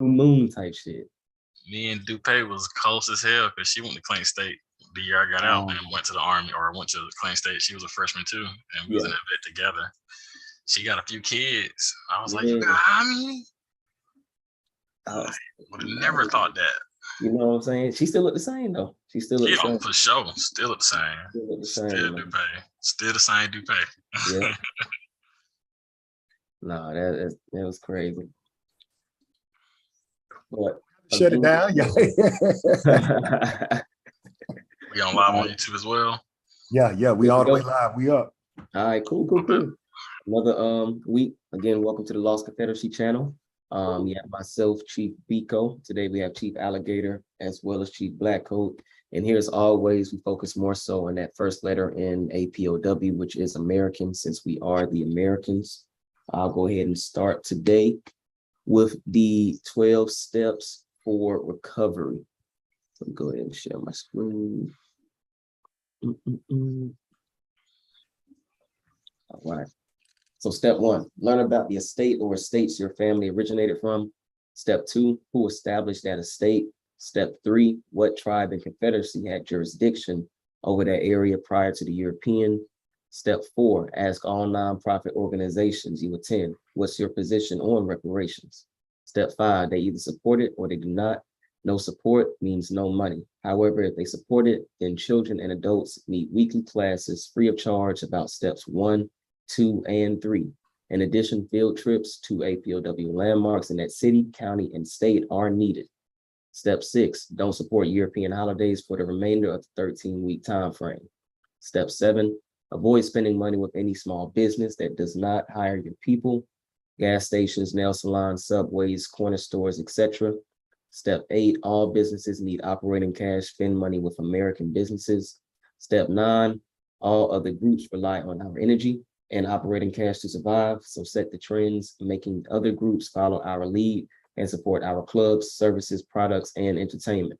moon type shit. Me and Dupe was close as hell because she went to Clayton State the year I got out and went to the Army, or went to Clayton State. She was a freshman too, and we was in that bed together. She got a few kids. I was like, you got how many? I would have never thought that. You know what I'm saying? She still look the same though. She still look the same. For sure. Still look the same. Still Dupe. Still the same Dupe. Yeah. No, that was crazy. But shut it down. Yeah. We on live on YouTube as well. Yeah, we all the way live. We up. All right, cool. Another week. Again, welcome to the Lost Confederacy channel. You have myself, Chief Biko. Today we have Chief Alligator as well as Chief Blackcoat. And here, as always, we focus more so on that first letter in APOW, which is American, since we are the Americans. I'll go ahead and start today with the 12 steps for recovery. So go ahead and share my screen. All right. So step 1, learn about the estate or estates your family originated from. Step 2, who established that estate. Step 3, what tribe and confederacy had jurisdiction over that area prior to the European. Step 4, ask all nonprofit organizations you attend, what's your position on reparations? Step 5, they either support it or they do not. No support means no money. However, if they support it, then children and adults need weekly classes free of charge about steps 1, 2, and 3. In addition, field trips to APOW landmarks in that city, county, and state are needed. Step 6, don't support European holidays for the remainder of the 13-week time frame. Step 7, avoid spending money with any small business that does not hire your people, gas stations, nail salons, subways, corner stores, etc. Step 8, all businesses need operating cash, spend money with American businesses. Step 9, all other groups rely on our energy and operating cash to survive, so set the trends, making other groups follow our lead and support our clubs, services, products, and entertainment.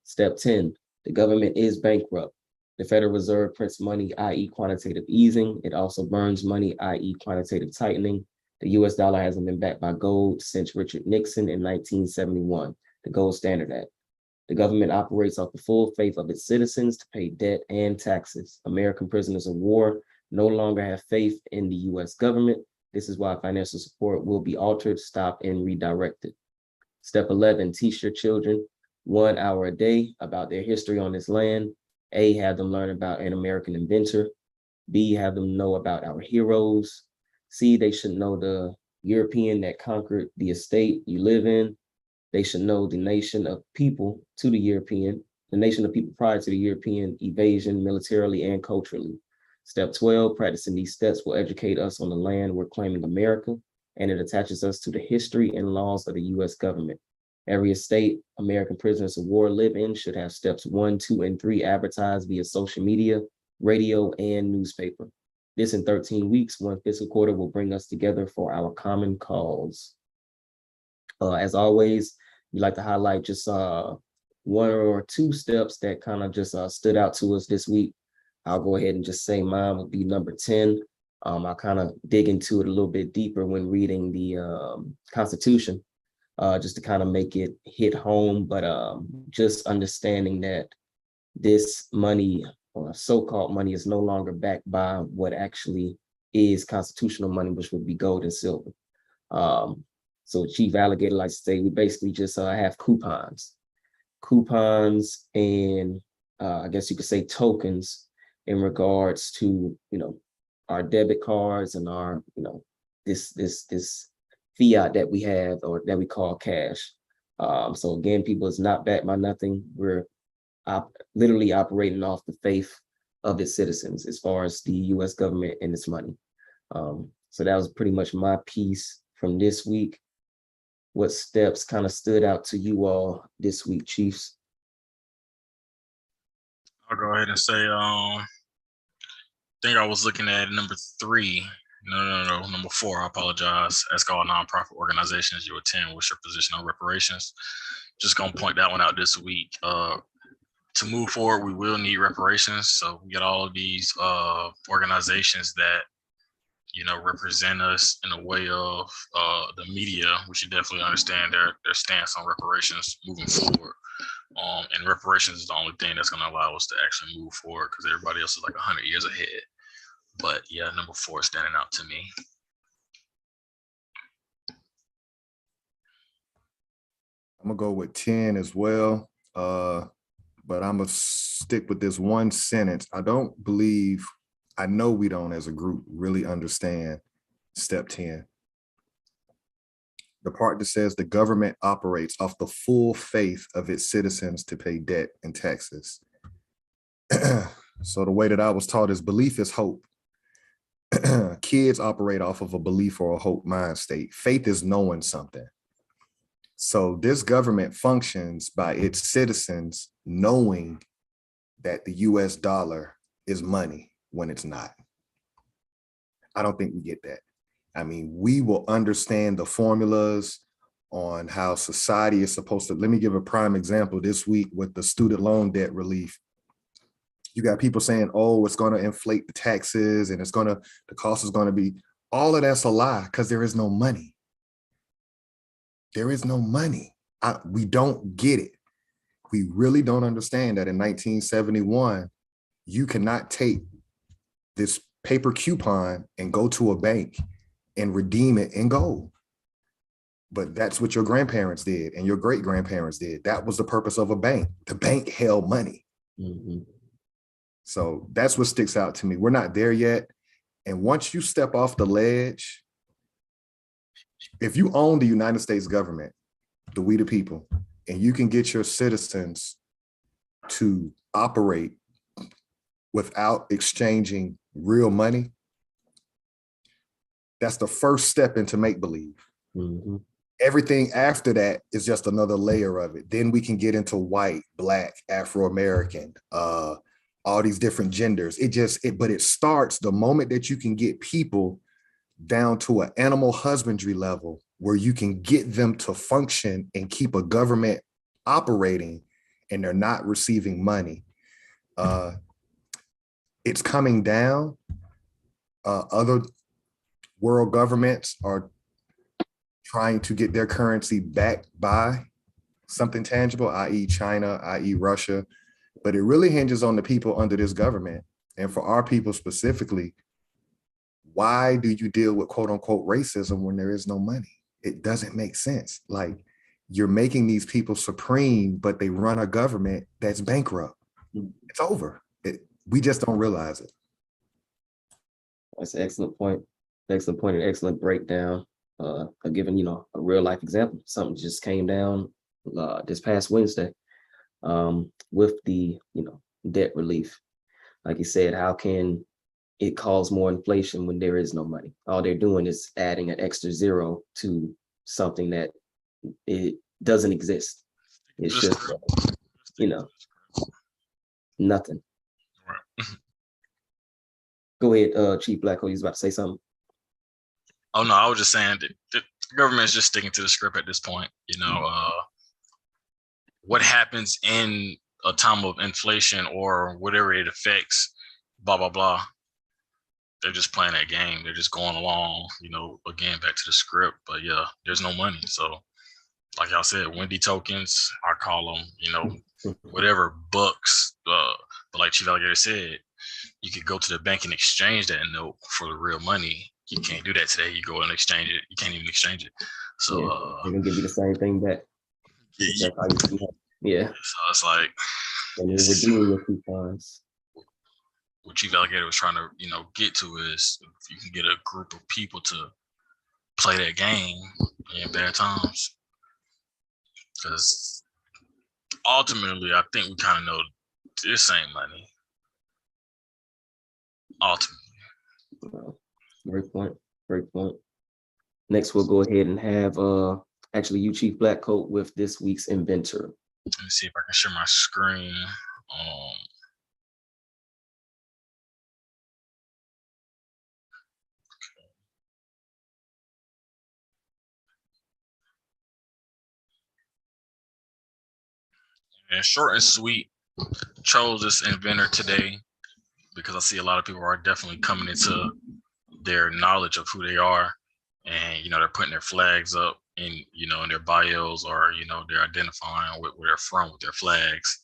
Step 10, the government is bankrupt. The Federal Reserve prints money, i.e. quantitative easing. It also burns money, i.e. quantitative tightening. The US dollar hasn't been backed by gold since Richard Nixon in 1971, the gold standard act. The government operates off the full faith of its citizens to pay debt and taxes. American prisoners of war no longer have faith in the US government. This is why financial support will be altered, stopped, and redirected. Step 11, teach your children 1 hour a day about their history on this land. A, have them learn about an American inventor. B, have them know about our heroes. C, they should know the European that conquered the estate you live in. They should know the nation of people to the European, the nation of people prior to the European invasion militarily and culturally. Step 12, practicing these steps will educate us on the land we're claiming America, and it attaches us to the history and laws of the US government. Every estate American prisoners of war live in should have steps 1, 2, and 3 advertised via social media, radio, and newspaper. This in 13 weeks, 1 fiscal quarter will bring us together for our common cause. As always, we like to highlight just 1 or 2 steps that kind of just stood out to us this week. I'll go ahead and just say mine would be number 10. I'll kind of dig into it a little bit deeper when reading the Constitution, just to kind of make it hit home, but just understanding that this money, or so-called money, is no longer backed by what actually is constitutional money, which would be gold and silver. So Chief Alligator likes to say we basically just have coupons and I guess you could say tokens in regards to, our debit cards and our, this fiat that we have, or that we call cash. So again, people, it's not backed by nothing. We're literally operating off the faith of its citizens as far as the US government and its money. So that was pretty much my piece from this week. What steps kind of stood out to you all this week, Chiefs? I'll go ahead and say, I think I was looking at number 3. No, number 4, I apologize. Ask all nonprofit organizations you attend, what's your position on reparations? Just gonna point that one out this week. To move forward, we will need reparations. So we get all of these organizations that represent us in a way of the media. We should definitely understand their stance on reparations moving forward. And reparations is the only thing that's going to allow us to actually move forward, because everybody else is like 100 years ahead. But yeah, number 4 is standing out to me. I'm gonna go with 10 as well. But I'm gonna stick with this one sentence. I know we don't as a group really understand step 10. The part that says the government operates off the full faith of its citizens to pay debt and taxes. So the way that I was taught is belief is hope. Kids operate off of a belief or a hope mind state. Faith is knowing something. So this government functions by its citizens knowing that the US dollar is money when it's not. I don't think we get that. I mean, we will understand the formulas on how society is supposed to. Let me give a prime example this week with the student loan debt relief. You got people saying, oh, it's going to inflate the taxes and the cost is going to be, all of that's a lie because there is no money. There is no money. We don't get it. We really don't understand that in 1971, you cannot take this paper coupon and go to a bank and redeem it in gold. But that's what your grandparents did and your great grandparents did. That was the purpose of a bank. The bank held money. Mm-hmm. So that's what sticks out to me. We're not there yet. And once you step off the ledge, if you own the United States government, we the people, and you can get your citizens to operate without exchanging real money, that's the first step into make-believe. Mm-hmm. Everything after that is just another layer of it. Then we can get into white, black, Afro-American, all these different genders. But it starts the moment that you can get people down to an animal husbandry level where you can get them to function and keep a government operating and they're not receiving money. It's coming down. Other world governments are trying to get their currency backed by something tangible, i.e. China, i.e. Russia, but it really hinges on the people under this government. And for our people specifically, why do you deal with quote unquote racism when there is no money? It doesn't make sense. Like, you're making these people supreme, but they run a government that's bankrupt. It's over. We just don't realize it. That's an excellent point. Excellent point and excellent breakdown. Given, a real life example. Something just came down this past Wednesday with the, debt relief. Like you said, how can it cause more inflation when there is no money? All they're doing is adding an extra zero to something that it doesn't exist. It's just, nothing. Right. Go ahead, Chief Blacko, you was about to say something. Oh no, I was just saying that the government is just sticking to the script at this point. What happens in a time of inflation or whatever it affects, blah, blah, blah. They're just playing that game. They're just going along, again, back to the script. But yeah, there's no money. So like y'all said, Wendy tokens, I call them, whatever bucks. But like Chief Alligator said, you could go to the bank and exchange that note for the real money. You can't do that today. You go and exchange it. You can't even exchange it. So they're gonna give you the same thing back. Yeah. So it's like, and you're redeeming your coupons. What Chief Alligator was trying to, get to is if you can get a group of people to play that game in bad times. Because ultimately, I think we kind of know this ain't money. Ultimately. Great point. Great point. Next, we'll go ahead and have actually you, Chief Blackcoat, with this week's inventor. Let me see if I can share my screen. And short and sweet, chose this inventor today because I see a lot of people are definitely coming into their knowledge of who they are, and they're putting their flags up in in their bios, or they're identifying where they're from with their flags.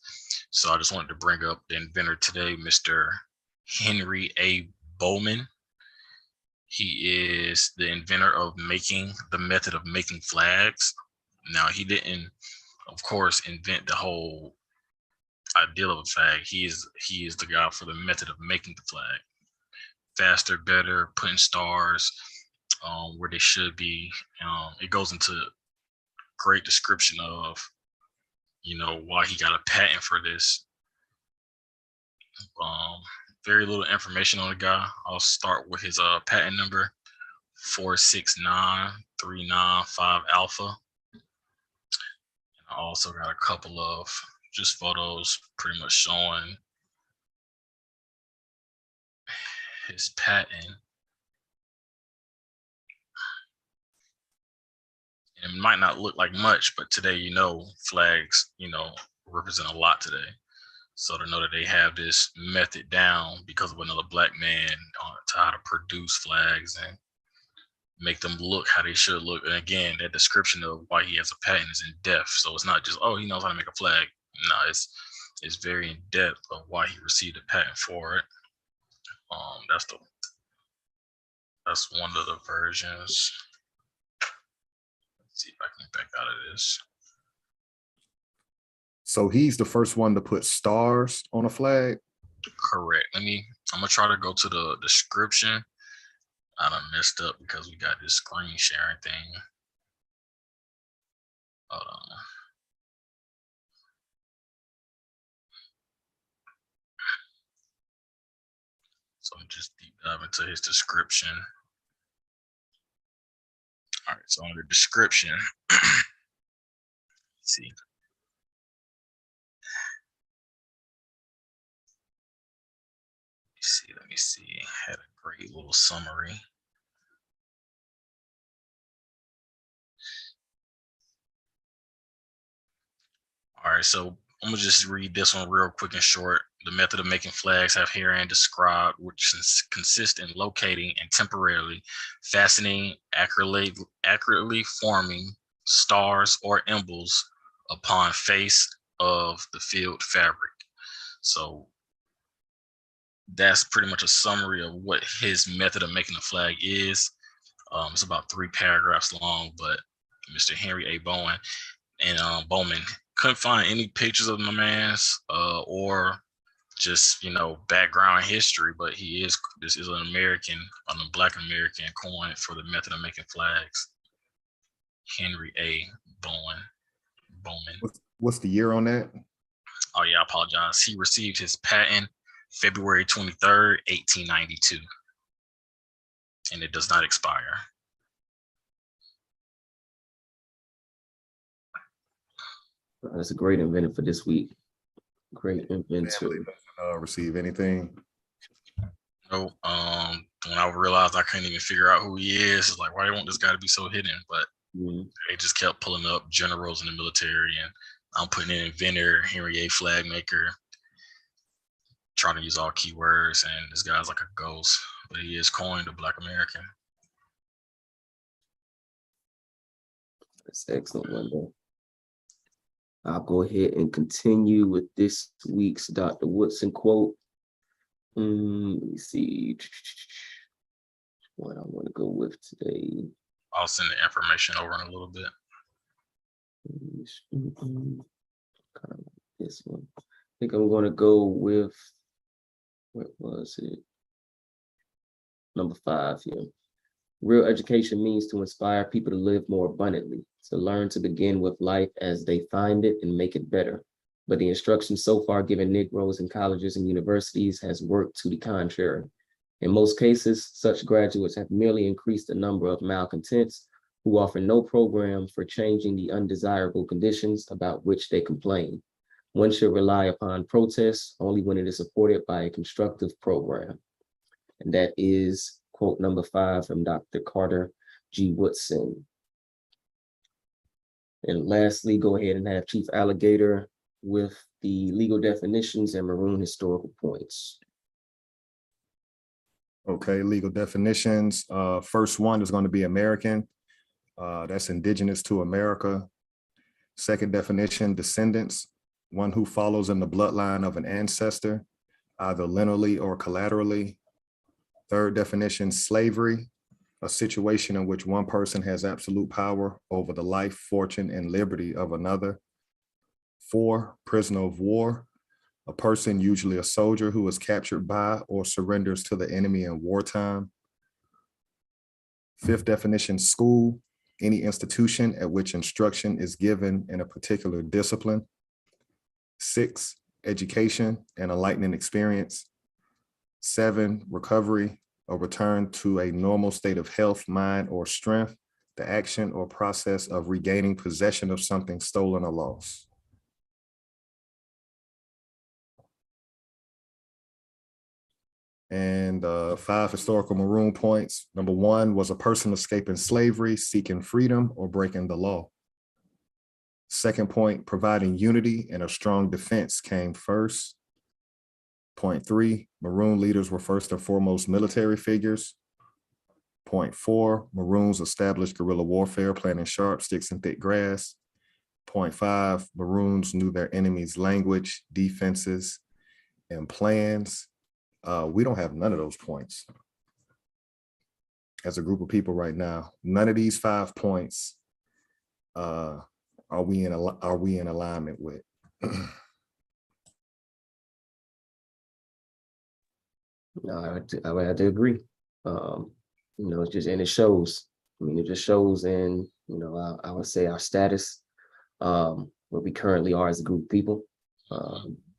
So I just wanted to bring up the inventor today, Mr. Henry A. Bowman. He is the inventor of the method of making flags. Now, he didn't, of course, invent the whole ideal of a flag. He is the guy for the method of making the flag. Faster, better, putting stars where they should be. It goes into great description of, why he got a patent for this. Very little information on the guy. I'll start with his patent number, 469395 alpha. I also got a couple of just photos pretty much showing his patent. And it might not look like much, but today, flags, represent a lot today. So to know that they have this method down because of another Black man to how to produce flags and make them look how they should look. And again, that description of why he has a patent is in depth. So it's not just, oh, he knows how to make a flag. No, it's very in depth of why he received a patent for it. That's one of the versions. Let's see if I can get back out of this. So he's the first one to put stars on a flag? Correct. I'm gonna try to go to the description. I done messed up because we got this screen sharing thing. Hold on. So I'm just deep dive into his description. All right, so under description, let's see. Let me see. Had a great little summary. All right, so I'm gonna just read this one real quick and short. The method of making flags have herein described, which consists in locating and temporarily fastening, accurately forming stars or emblems upon face of the field fabric. So that's pretty much a summary of what his method of making a flag is. It's about 3 paragraphs long, but Mr. Henry A. Bowman couldn't find any pictures of my man's or just background history, but this is an Black American coin for the method of making flags. Henry A. Bowman. What's the year on that? Oh yeah, I apologize. He received his patent February 23rd, 1892. And it does not expire. That's a great inventor for this week. Great inventor. Receive anything? No. When I realized I couldn't even figure out who he is, it's like, why do you want this guy to be so hidden? But they just kept pulling up generals in the military, and I'm putting in inventor, Henry A. flag maker, trying to use all keywords, and this guy's like a ghost, but he is coined a Black American. That's excellent, Wendell. I'll go ahead and continue with this week's Dr. Woodson quote. Let me see what I want to go with today. I'll send the information over in a little bit. Kind of like this one. I think I'm going to go with, what was it? Number 5 here. Real education means to inspire people to live more abundantly, to learn to begin with life as they find it and make it better. But the instruction so far given Negroes in colleges and universities has worked to the contrary. In most cases, such graduates have merely increased the number of malcontents who offer no program for changing the undesirable conditions about which they complain. One should rely upon protests only when it is supported by a constructive program. And that is quote number 5 from Dr. Carter G. Woodson. And lastly, go ahead and have Chief Alligator with the legal definitions and maroon historical points. Okay, legal definitions. First one is going to be American. That's indigenous to America. Second definition, descendants, one who follows in the bloodline of an ancestor, either lineally or collaterally. Third definition, slavery, a situation in which one person has absolute power over the life, fortune, and liberty of another. 4, prisoner of war, a person, usually a soldier, who is captured by or surrenders to the enemy in wartime. 5th definition, school, any institution at which instruction is given in a particular discipline. 6, education, an enlightening experience. 7, recovery, a return to a normal state of health, mind, or strength, the action or process of regaining possession of something stolen or lost. And 5 historical maroon points. Number 1 was a person escaping slavery, seeking freedom, or breaking the law. Second point, providing unity and a strong defense came first. Point 3, maroon leaders were first and foremost military figures. Point 4, maroons established guerrilla warfare, planting sharp sticks and thick grass. Point 5, maroons knew their enemy's language, defenses, and plans. We don't have none of those points as a group of people right now. None of these 5 points are we in alignment with. No, I would have to agree. It's just, and it shows. I mean, it just shows in, I would say our status, where we currently are as a group of people,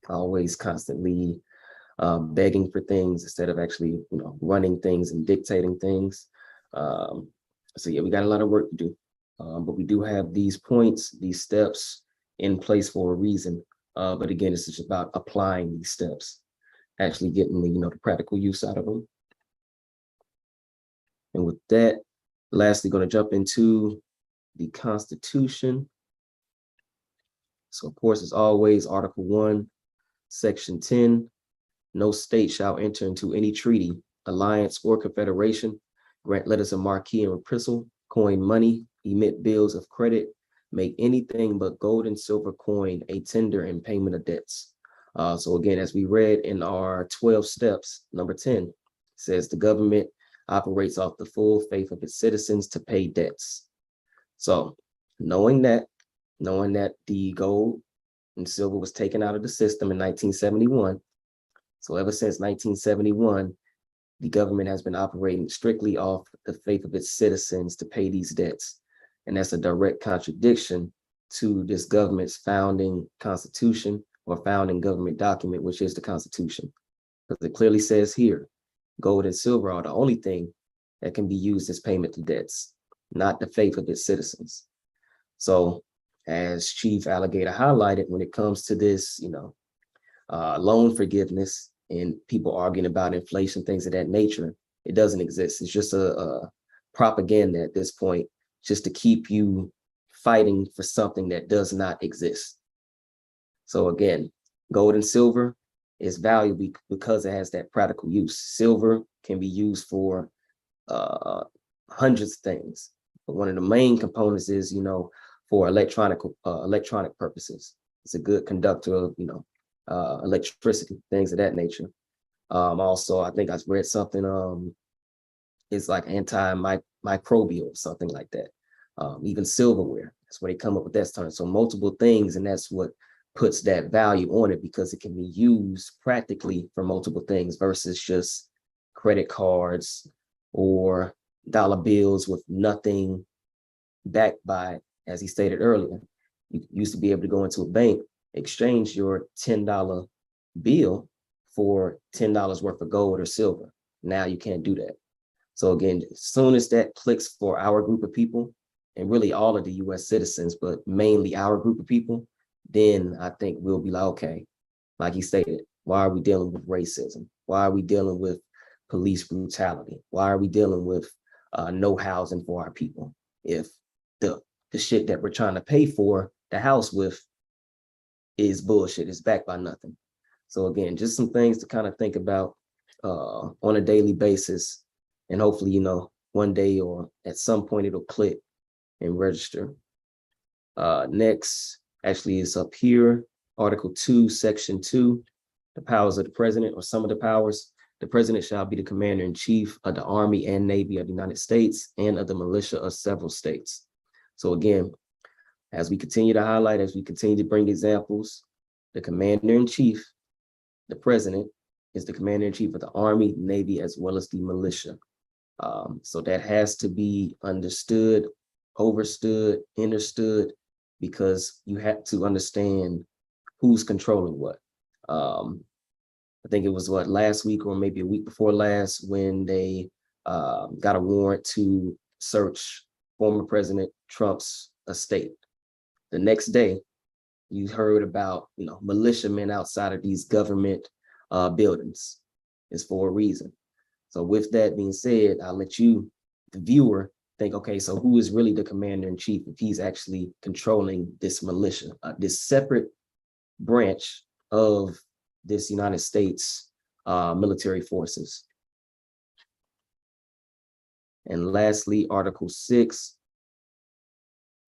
always constantly begging for things instead of actually, running things and dictating things. So yeah, we got a lot of work to do, but we do have these points, these steps in place for a reason. But again, it's just about applying these steps, actually getting the practical use out of them. And with that, lastly, going to jump into the Constitution. So of course, as always, Article 1, Section 10, no state shall enter into any treaty, alliance, or confederation, grant letters of marque and reprisal, coin money, emit bills of credit, make anything but gold and silver coin a tender in payment of debts. So again, as we read in our 12 steps, number 10 says the government operates off the full faith of its citizens to pay debts. So knowing that the gold and silver was taken out of the system in 1971, so ever since 1971, the government has been operating strictly off the faith of its citizens to pay these debts. And that's a direct contradiction to this government's founding constitution or founding government document, which is the Constitution. Because it clearly says here, gold and silver are the only thing that can be used as payment to debts, not the faith of its citizens. So as Chief Alligator highlighted, when it comes to this, loan forgiveness and people arguing about inflation, things of that nature, it doesn't exist. It's just a propaganda at this point, just to keep you fighting for something that does not exist. So again, gold and silver is valuable because it has that practical use. Silver can be used for hundreds of things, but one of the main components is, for electronic purposes. It's a good conductor of, electricity, things of that nature. Also, I think I've read something, it's like antimicrobial, something like that. Even silverware, that's where they come up with that term. So multiple things, and that's what puts that value on it, because it can be used practically for multiple things versus just credit cards or dollar bills with nothing backed by, as he stated earlier. You used to be able to go into a bank, exchange your $10 bill for $10 worth of gold or silver. Now you can't do that. So again, as soon as that clicks for our group of people, and really all of the US citizens, but mainly our group of people, then I think we'll be like, okay, like he stated, why are we dealing with racism? Why are we dealing with police brutality? Why are we dealing with no housing for our people? If the shit that we're trying to pay for the house with is bullshit, it's backed by nothing. So again, just some things to kind of think about. on a daily basis. And hopefully, you know, one day or at some point it'll click and register. Next, actually is up here, Article 2, Section 2, the powers of the president, or some of the powers. The president shall be the commander-in-chief of the Army and Navy of the United States and of the militia of several states. So again, as we continue to highlight, as we continue to bring examples, the commander-in-chief, the president, is the commander-in-chief of the Army, Navy, as well as the militia. So that has to be understood, overstood, understood, because you have to understand who's controlling what. I think it was last week or maybe a week before last when they got a warrant to search former President Trump's estate. The next day, you heard about, you know, militiamen outside of these government buildings. It's for a reason. So with that being said, I'll let you, the viewer, think, okay, so who is really the commander-in-chief if he's actually controlling this militia, this separate branch of this United States military forces? And lastly, Article 6,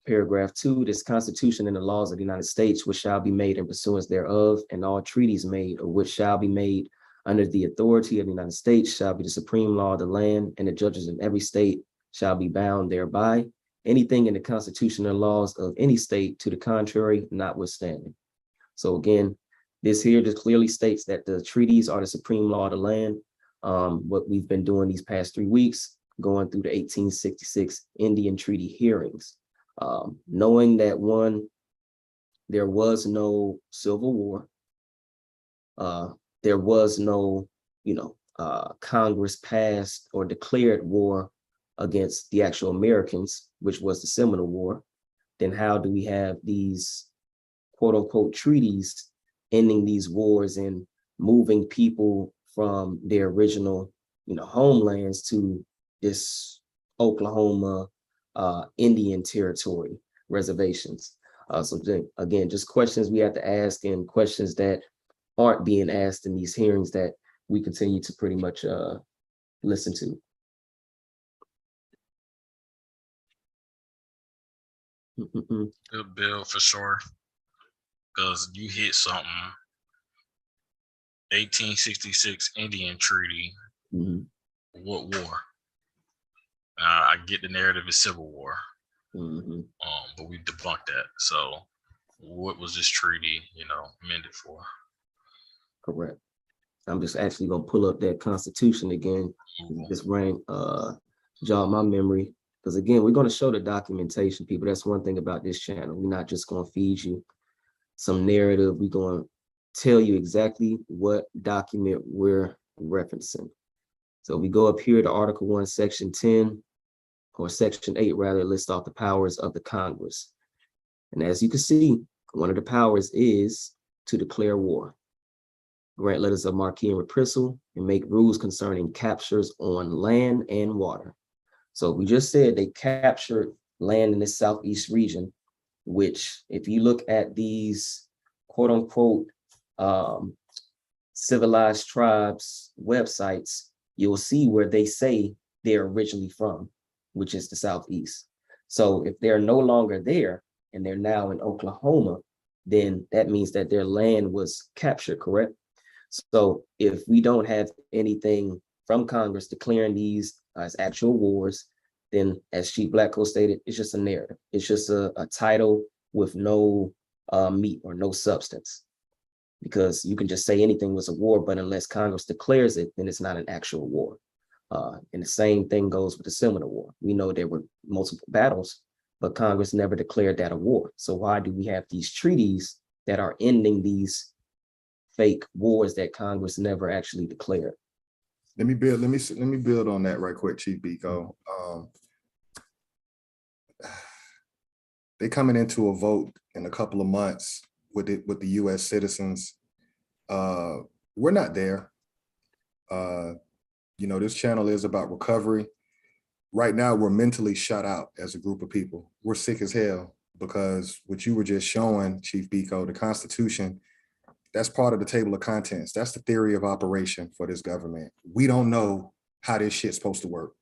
Paragraph 2, this Constitution and the laws of the United States, which shall be made in pursuance thereof, and all treaties made or which shall be made under the authority of the United States shall be the supreme law of the land, and the judges in every state shall be bound thereby. Anything in the Constitution and laws of any state to the contrary, notwithstanding. So again, this here just clearly states that the treaties are the supreme law of the land. What we've been doing these past 3 weeks, going through the 1866 Indian Treaty hearings. Knowing that, one, there was no Civil War, there was no, Congress passed or declared war against the actual Americans, which was the Seminole War, then how do we have these quote unquote treaties ending these wars and moving people from their original, homelands to this Oklahoma Indian territory reservations? So again, just questions we have to ask, and questions that aren't being asked in these hearings that we continue to pretty much listen to. Good bill for sure, because you hit something. 1866 Indian Treaty. What war? I get the narrative is Civil War, but we debunked that. So what was this treaty, amended for? Correct. I'm just actually gonna pull up that Constitution again. This jog my memory, because again, we're gonna show the documentation, people. That's one thing about this channel. We're not just gonna feed you some narrative. We're gonna tell you exactly what document we're referencing. So we go up here to Article 1, Section 10, or Section 8, rather, lists off the powers of the Congress. And as you can see, one of the powers is to declare war, grant letters of marque and reprisal, and make rules concerning captures on land and water. So we just said they captured land in the Southeast region, which if you look at these quote unquote civilized tribes websites, you'll see where they say they're originally from, which is the Southeast. So if they're no longer there and they're now in Oklahoma, then that means that their land was captured, correct? So if we don't have anything from Congress declaring these as actual wars, then as Chief Blackco stated, it's just a narrative. It's just a title with no meat or no substance, because you can just say anything was a war, but unless Congress declares it, then it's not an actual war. And the same thing goes with the Seminole War. We know there were multiple battles, but Congress never declared that a war. So why do we have these treaties that are ending these fake wars that Congress never actually declared? Let me build on that right quick, Chief Biko. They coming into a vote in a couple of months with the U.S. citizens. We're not there. This channel is about recovery. Right now, we're mentally shut out as a group of people. We're sick as hell because what you were just showing, Chief Biko, the Constitution That's part of the table of contents. That's the theory of operation for this government. We don't know how this shit's supposed to work.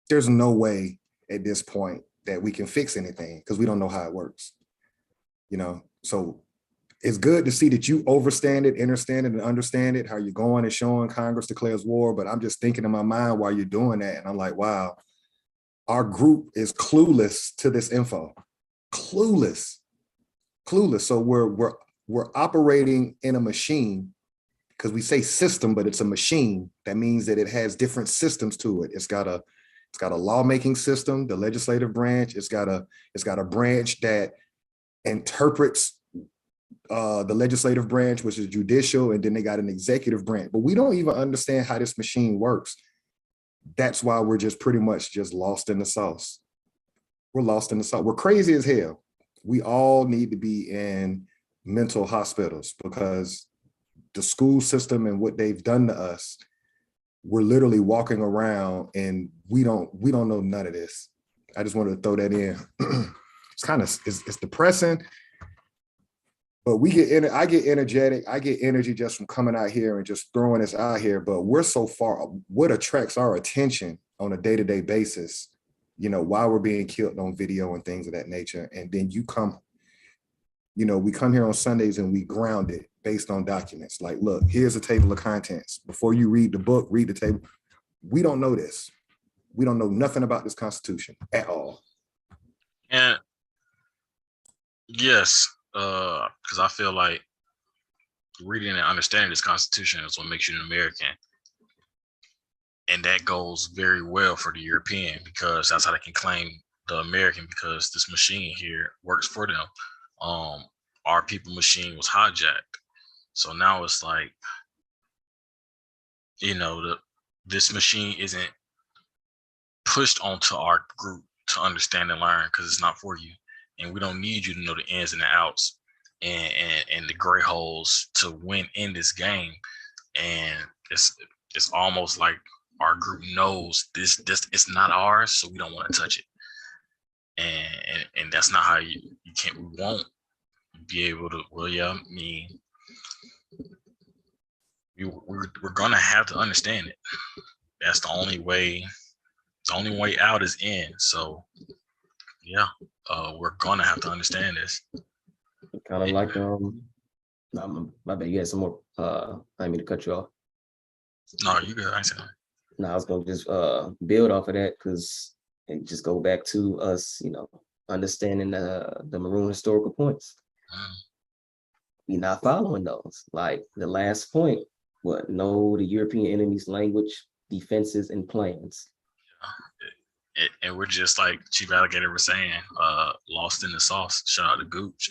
There's no way at this point that we can fix anything because we don't know how it works. You know, so it's good to see that you understand it, and understand it, how you're going and showing Congress declares war. But I'm just thinking in my mind while you're doing that. And I'm like, wow, our group is clueless to this info. Clueless. So we're operating in a machine, because we say system, but it's a machine. That means that it has different systems to it. It's got a lawmaking system, the legislative branch. It's got a branch that interprets the legislative branch, which is judicial, and then they got an executive branch. But we don't even understand how this machine works. That's why we're just pretty much just lost in the sauce. We're lost in the sauce. We're crazy as hell. We all need to be in mental hospitals, because the school system and what they've done to us, we're literally walking around and we don't know none of this. I just wanted to throw that in. It's depressing, but I get energetic. I get energy just from coming out here and just throwing this out here. But we're so far, what attracts our attention on a day-to-day basis, you know, while we're being killed on video and things of that nature. And then we come here on Sundays and we ground it based on documents. Like, look, here's a table of contents. Before you read the book, read the table. We don't know this. We don't know nothing about this Constitution at all. And yes, because I feel like reading and understanding this Constitution is what makes you an American. And that goes very well for the European, because that's how they can claim the American, because this machine here works for them. Our people machine was hijacked. So now it's like, you know, this machine isn't pushed onto our group to understand and learn, because it's not for you. And we don't need you to know the ins and the outs and the gray holes to win in this game. And it's almost like our group knows this it's not ours, so we don't want to touch it. And that's not how we won't be able to. Well, yeah, I mean, we're gonna have to understand it. That's the only way. The only way out is in. So yeah, we're gonna have to understand this. Kind of like my bad. You had some more. I didn't mean to cut you off. No, you good. I said. No, I was gonna just build off of that, because it just go back to us, you know, understanding the Maroon historical points. We not following those. Like the last point, know the European enemy's language, defenses, and plans. And we're just like Chief Alligator was saying, lost in the sauce. Shout out to Gooch.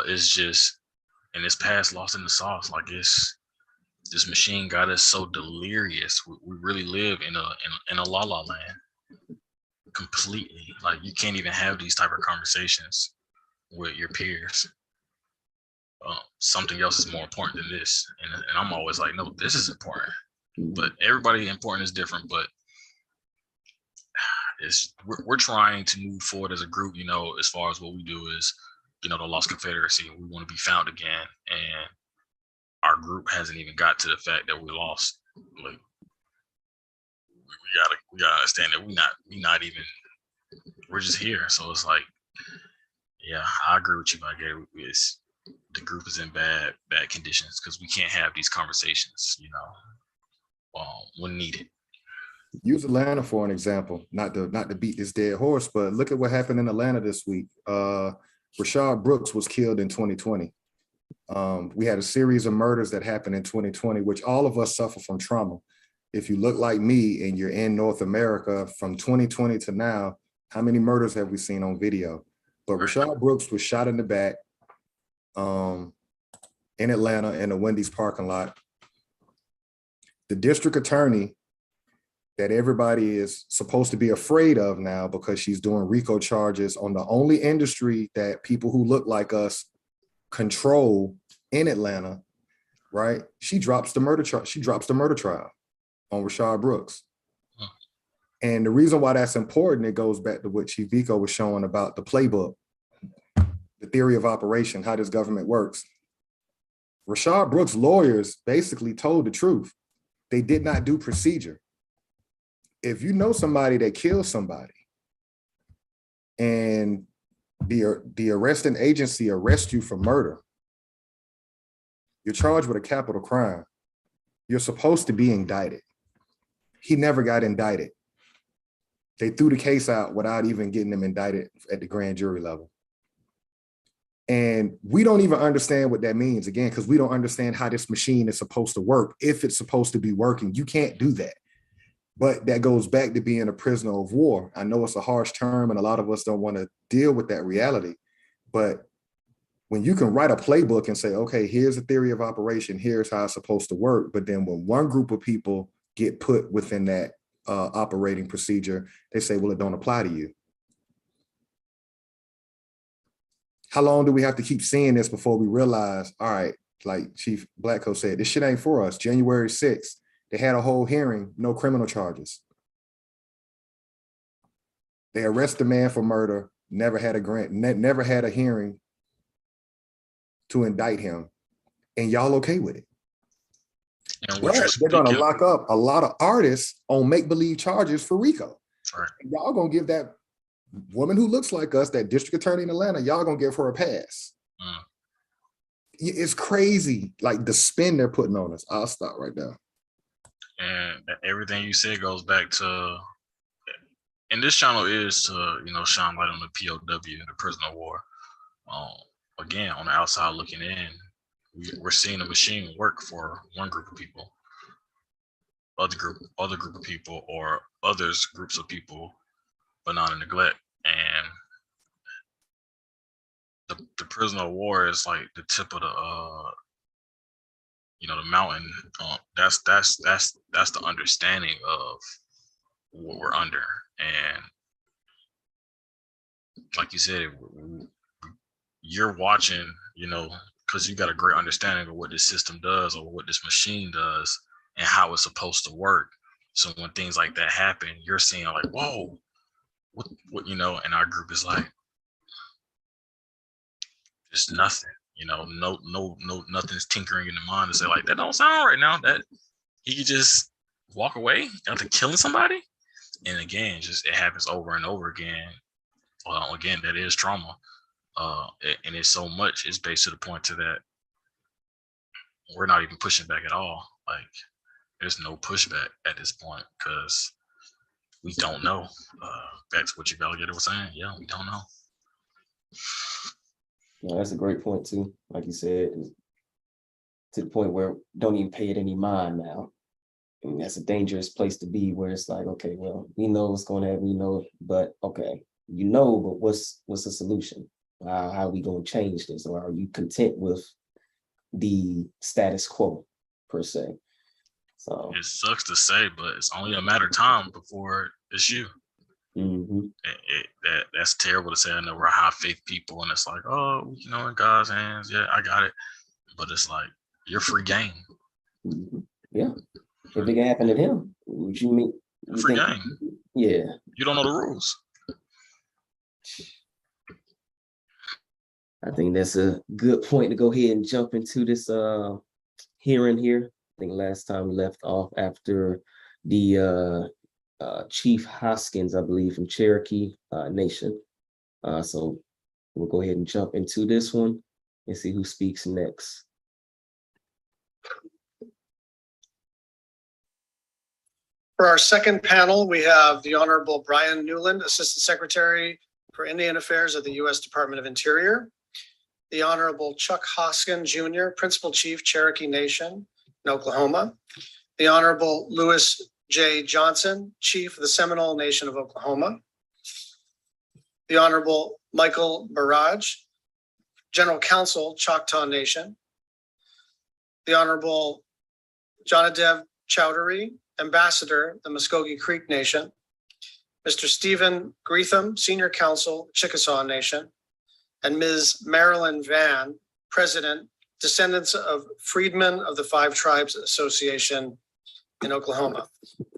It's just in this past, lost in the sauce. Like this machine got us so delirious. We really live in a la la land completely. Like you can't even have these type of conversations with your peers. Something else is more important than this, and I'm always like, no, this is important. But everybody important is different. But we're trying to move forward as a group. You know, as far as what we do is, you know, the lost Confederacy. We want to be found again, and our group hasn't even got to the fact that we lost. Like we gotta understand that we're just here. So it's like, yeah, I agree with you. The group is in bad conditions, because we can't have these conversations, you know, when needed. Use Atlanta for an example, not to beat this dead horse, but look at what happened in Atlanta this week. Rayshard Brooks was killed in 2020. We had a series of murders that happened in 2020, which all of us suffer from trauma. If you look like me and you're in North America from 2020 to now, how many murders have we seen on video? But Rayshard Brooks was shot in the back in Atlanta in a Wendy's parking lot. The district attorney that everybody is supposed to be afraid of now, because she's doing RICO charges on the only industry that people who look like us control in Atlanta, right? She drops the murder trial. She drops the murder trial on Rayshard Brooks. And the reason why that's important, it goes back to what Chief Vico was showing about the playbook, the theory of operation, how this government works. Rashad Brooks' lawyers basically told the truth. They did not do procedure. If you know somebody that killed somebody and the arresting agency arrests you for murder, you're charged with a capital crime. You're supposed to be indicted. He never got indicted. They threw the case out without even getting him indicted at the grand jury level. And we don't even understand what that means, again, because we don't understand how this machine is supposed to work. If it's supposed to be working, you can't do that. But that goes back to being a prisoner of war. I know it's a harsh term and a lot of us don't want to deal with that reality. But when you can write a playbook and say, okay, here's the theory of operation, here's how it's supposed to work. But then when one group of people get put within that operating procedure, they say, well, it don't apply to you. How long do we have to keep seeing this before we realize, all right, like Chief Blackco said, this shit ain't for us. January 6th, they had a whole hearing, no criminal charges. They arrest the man for murder, never had a hearing to indict him, and y'all okay with it. And They're gonna lock up a lot of artists on make-believe charges for RICO. Right. Y'all gonna give that woman who looks like us, that district attorney in Atlanta, y'all gonna give her a pass. It's crazy, like the spin they're putting on us. I'll stop right there. And everything you said goes back to, and this channel is to, shine light on the POW, the prisoner of war. Again, on the outside looking in, we're seeing the machine work for one group of people, other group of people, or others groups of people, but not in neglect. And the prisoner of war is like the tip of the the mountain. That's the understanding of what we're under. And like you said, you're watching, because you got a great understanding of what this system does or what this machine does and how it's supposed to work. So when things like that happen, you're seeing like, whoa, what and our group is like, it's nothing, no, nothing's tinkering in the mind to say like, that don't sound right now, that he could just walk away after killing somebody. And again, just it happens over and over again. Well, again, that is trauma. And it's so much, it's based to the point to that we're not even pushing back at all. Like, there's no pushback at this point because we don't know. Back to what your alligator was saying. Yeah, we don't know. No, that's a great point too. Like you said, to the point where don't even pay it any mind now. I mean, that's a dangerous place to be, where it's like, okay, well, we know what's going to happen, we know, but okay, but what's the solution? How are we going to change this? Or are you content with the status quo per se? So it sucks to say, but it's only a matter of time before it's you. That's terrible to say. I know we're high faith people, and it's like, oh, in God's hands, yeah, I got it. But it's like, you're free game. Yeah, if it can happen to him, what you mean? Free game. Yeah, you don't know the rules. I think that's a good point to go ahead and jump into this hearing here. I think last time we left off after the Chief Hoskins, I believe, from Cherokee Nation. So we'll go ahead and jump into this one and see who speaks next. For our second panel, we have the Honorable Brian Newland, Assistant Secretary for Indian Affairs at the U.S. Department of Interior. The Honorable Chuck Hoskin, Jr., Principal Chief, Cherokee Nation in Oklahoma. The Honorable Louis J. Johnson, Chief of the Seminole Nation of Oklahoma. The Honorable Michael Barrage, General Counsel, Choctaw Nation. The Honorable Jonadev Chowdhury, Ambassador, the Muskogee Creek Nation. Mr. Stephen Greetham, Senior Counsel, Chickasaw Nation. And Ms. Marilyn Vann, President, Descendants of Freedmen of the Five Tribes Association in Oklahoma.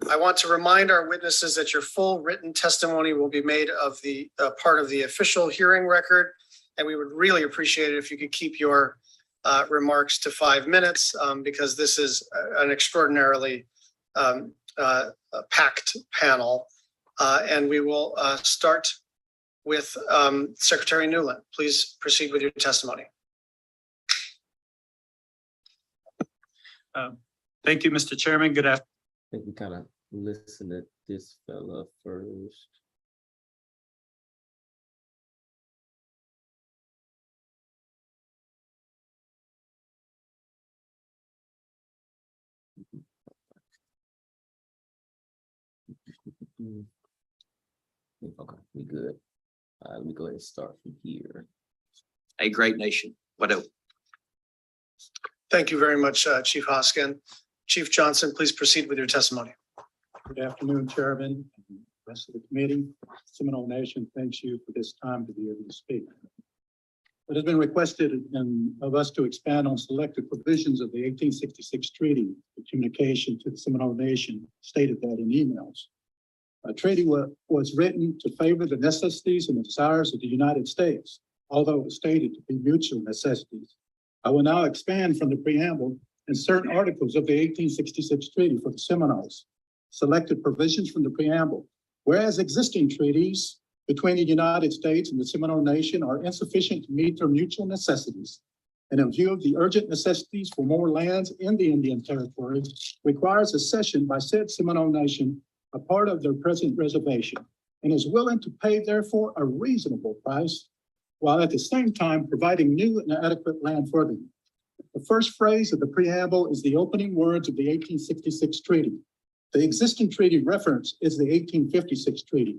I want to remind our witnesses that your full written testimony will be made of the part of the official hearing record, and we would really appreciate it if you could keep your remarks to 5 minutes because this is an extraordinarily packed panel. And we will start with Secretary Newland. Please proceed with your testimony. Thank you, Mr. Chairman. Good afternoon. I think we kind of listen to this fella first. Okay, we good. Let me go ahead and start from here. A great nation. Whatever. Thank you very much, Chief Hoskin. Chief Johnson, please proceed with your testimony. Good afternoon, Chairman, and the rest of the committee. Seminole Nation thanks you for this time to be able to speak. It has been requested of us to expand on selected provisions of the 1866 treaty. The communication to the Seminole Nation stated that in emails. A treaty was written to favor the necessities and the desires of the United States, although it was stated to be mutual necessities. I will now expand from the preamble and certain articles of the 1866 treaty for the Seminoles. Selected provisions from the preamble. Whereas existing treaties between the United States and the Seminole Nation are insufficient to meet their mutual necessities, and in view of the urgent necessities for more lands in the Indian Territory, requires a cession by said Seminole Nation a part of their present reservation, and is willing to pay therefore a reasonable price, while at the same time providing new and adequate land for them. The first phrase of the preamble is the opening words of the 1866 treaty. The existing treaty reference is the 1856 treaty,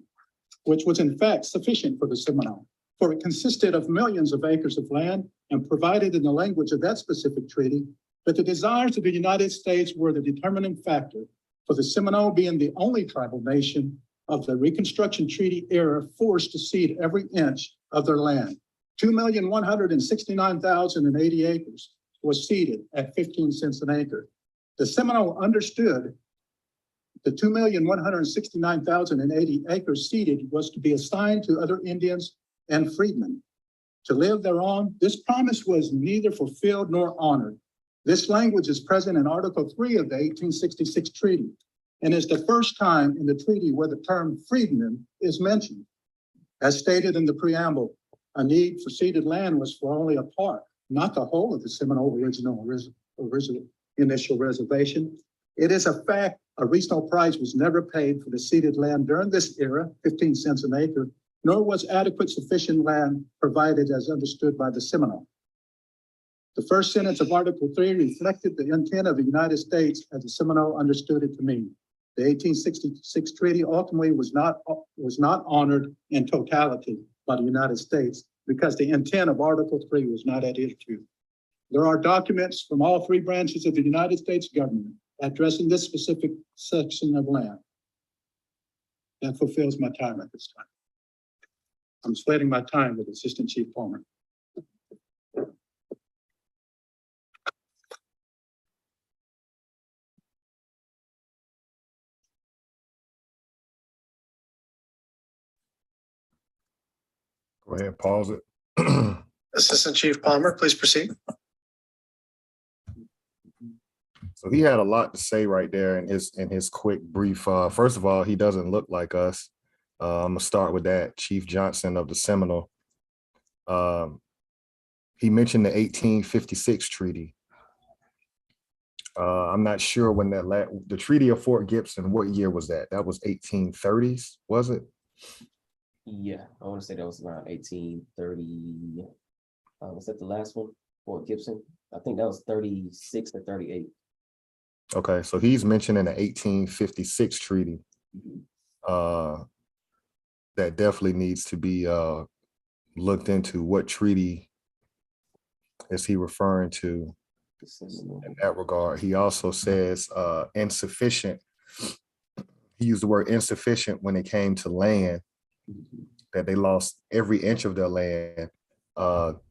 which was in fact sufficient for the Seminole, for it consisted of millions of acres of land and provided in the language of that specific treaty that the desires of the United States were the determining factor for the Seminole being the only tribal nation of the Reconstruction Treaty era forced to cede every inch of their land. 2,169,080 acres was ceded at 15 cents an acre. The Seminole understood the 2,169,080 acres ceded was to be assigned to other Indians and freedmen to live thereon. This promise was neither fulfilled nor honored. This language is present in Article 3 of the 1866 treaty and is the first time in the treaty where the term freedman is mentioned. As stated in the preamble, a need for ceded land was for only a part, not the whole of the Seminole original initial reservation. It is a fact a reasonable price was never paid for the ceded land during this era, 15 cents an acre, nor was adequate sufficient land provided as understood by the Seminole. The first sentence of Article 3 reflected the intent of the United States as the Seminole understood it to mean. The 1866 treaty ultimately was not honored in totality by the United States because the intent of Article 3 was not adhered to. There are documents from all three branches of the United States government addressing this specific section of land. That fulfills my time at this time. I'm splitting my time with Assistant Chief Palmer. Go ahead, pause it. Assistant Chief Palmer, please proceed. So he had a lot to say right there in his quick brief. First of all, he doesn't look like us. I'm gonna start with that. Chief Johnson of the Seminole. He mentioned the 1856 treaty. I'm not sure when the Treaty of Fort Gibson, what year was that? That was 1830s, was it? Yeah, I want to say that was around 1830. Was that the last one? Fort Gibson? I think that was 36 or 38. Okay, so he's mentioning the 1856 treaty. That definitely needs to be looked into. What treaty is he referring to in that regard? He also says insufficient. He used the word insufficient when it came to land, that they lost every inch of their land. All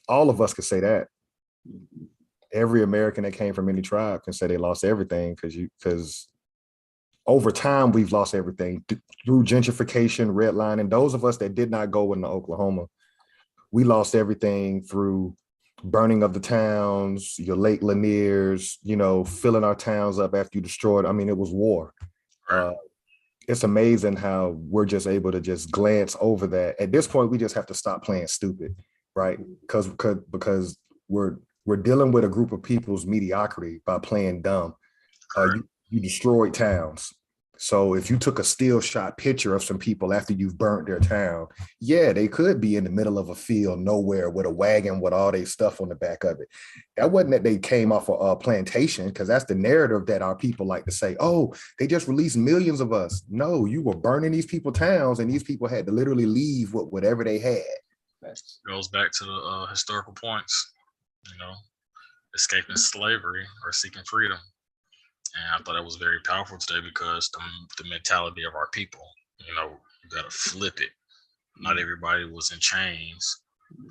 of us could say that. Every American that came from any tribe can say they lost everything because over time we've lost everything through gentrification, redlining. Those of us that did not go into Oklahoma, We lost everything through burning of the towns, your Lake Laniers, you know, filling our towns up after you destroyed. I mean, it was war. It's amazing how we're just able to just glance over that. At this point, we just have to stop playing stupid, right? Because we're dealing with a group of people's mediocrity by playing dumb. You destroyed towns. So if you took a still shot picture of some people after you've burnt their town, yeah, they could be in the middle of a field nowhere with a wagon with all their stuff on the back of it. That wasn't that they came off a plantation, because that's the narrative that our people like to say, oh, they just released millions of us. No, you were burning these people towns, and these people had to literally leave with whatever they had. Goes back to the historical points, you know, escaping slavery or seeking freedom. And I thought that was very powerful today, because the mentality of our people, you know, you gotta flip it. Not everybody was in chains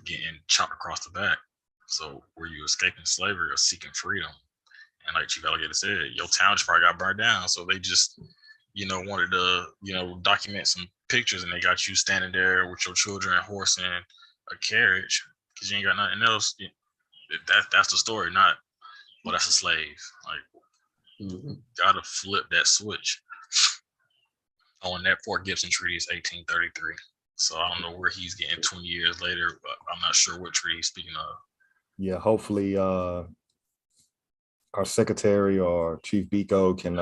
getting chopped across the back. So were you escaping slavery or seeking freedom? And like Chief Alligator said, your town just probably got burned down. So they just, you know, wanted to, you know, document some pictures, and they got you standing there with your children, a horse, and a carriage, because you ain't got nothing else. That's the story, not, well, that's a slave. Like, gotta flip that switch. Oh, and that Fort Gibson Treaty is 1833. So I don't know where he's getting 20 years later, but I'm not sure what treaty he's speaking of. Yeah, hopefully our secretary or Chief Biko can,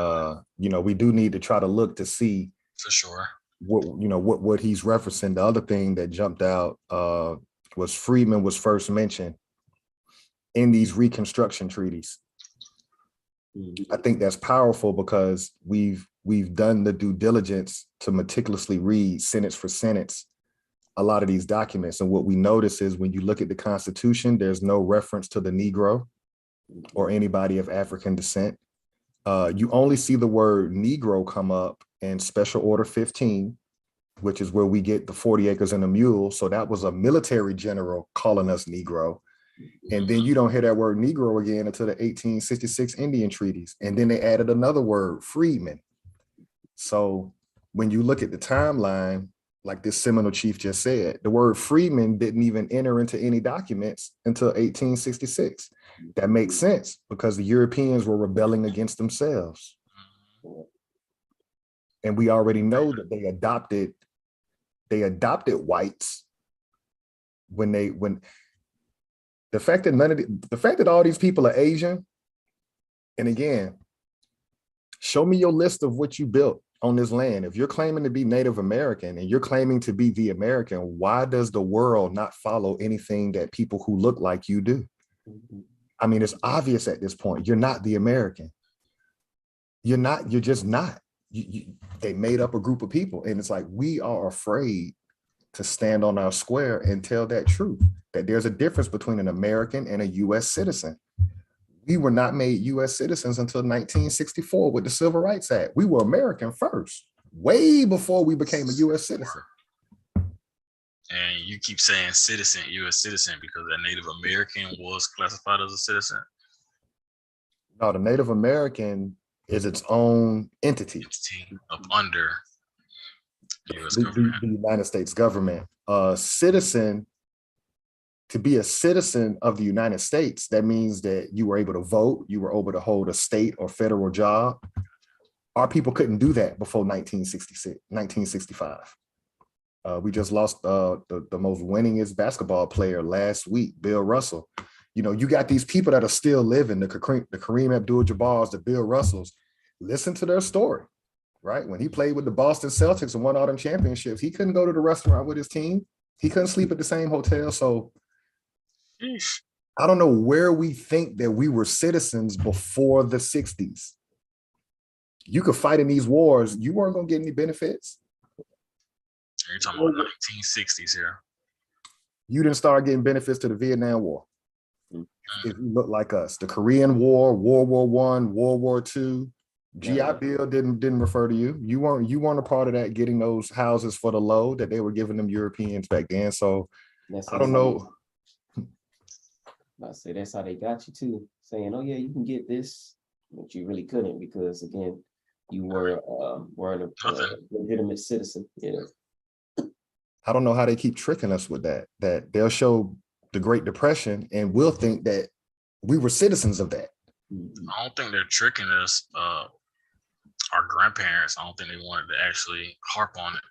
you know, we do need to try to look to see For sure. what he's referencing. The other thing that jumped out was Freedman was first mentioned in these Reconstruction treaties. I think that's powerful, because we've done the due diligence to meticulously read sentence for sentence a lot of these documents. And what we notice is when you look at the Constitution, there's no reference to the Negro or anybody of African descent. You only see the word Negro come up in Special Order 15, which is where we get the 40 acres and a mule. So that was a military general calling us Negro. And then you don't hear that word Negro again until the 1866 Indian treaties. And then they added another word, freedman. So when you look at the timeline, like this Seminole chief just said, the word freedman didn't even enter into any documents until 1866. That makes sense, because the Europeans were rebelling against themselves. And we already know that they adopted whites when the fact that all these people are Asian, and again, show me your list of what you built on this land. If you're claiming to be Native American and you're claiming to be the American, why does the world not follow anything that people who look like you do? I mean, it's obvious at this point, you're not the American. You're just not. They made up a group of people, and it's like, we are afraid to stand on our square and tell that truth, that there's a difference between an American and a US citizen. We were not made US citizens until 1964 with the Civil Rights Act. We were American first, way before we became a US citizen. And you keep saying citizen, US citizen, because that Native American was classified as a citizen? No, the Native American is its own entity. Up under the United States government. Citizen, to be a citizen of the United States, that means that you were able to vote, you were able to hold a state or federal job. Our people couldn't do that before 1965. We just lost the most winningest basketball player last week, Bill Russell. You know, you got these people that are still living, the Kareem Abdul-Jabbars, the Bill Russells. Listen to their story, right? When he played with the Boston Celtics and won all them championships, he couldn't go to the restaurant with his team. He couldn't sleep at the same hotel. So I don't know where we think that we were citizens before the 60s. You could fight in these wars. You weren't going to get any benefits. You're talking about the 1960s here. You didn't start getting benefits to the Vietnam War. If you look like us, the Korean War, World War I, World War II, GI Bill didn't refer to you. You weren't a part of that, getting those houses for the low that they were giving them Europeans back then. So I don't know. I say that's how they got you too, saying, "Oh yeah, you can get this," but you really couldn't, because again, you weren't a legitimate citizen. You know. I don't know how they keep tricking us with that, that they'll show the Great Depression and we'll think that we were citizens of that. I don't think they're tricking us. Our grandparents, I don't think they wanted to actually harp on it.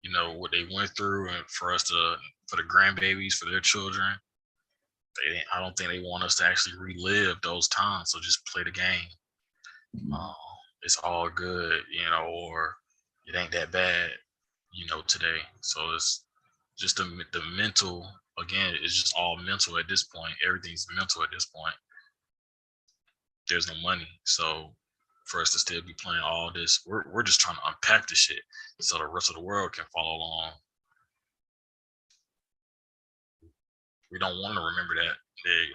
You know, what they went through, and for the grandbabies, for their children, I don't think they want us to actually relive those times. So just play the game. It's all good, you know, or it ain't that bad, you know, today. So it's just the mental, again, it's just all mental at this point. Everything's mental at this point. There's no money. So for us to still be playing all this, we're just trying to unpack the shit so the rest of the world can follow along. We don't want to remember that.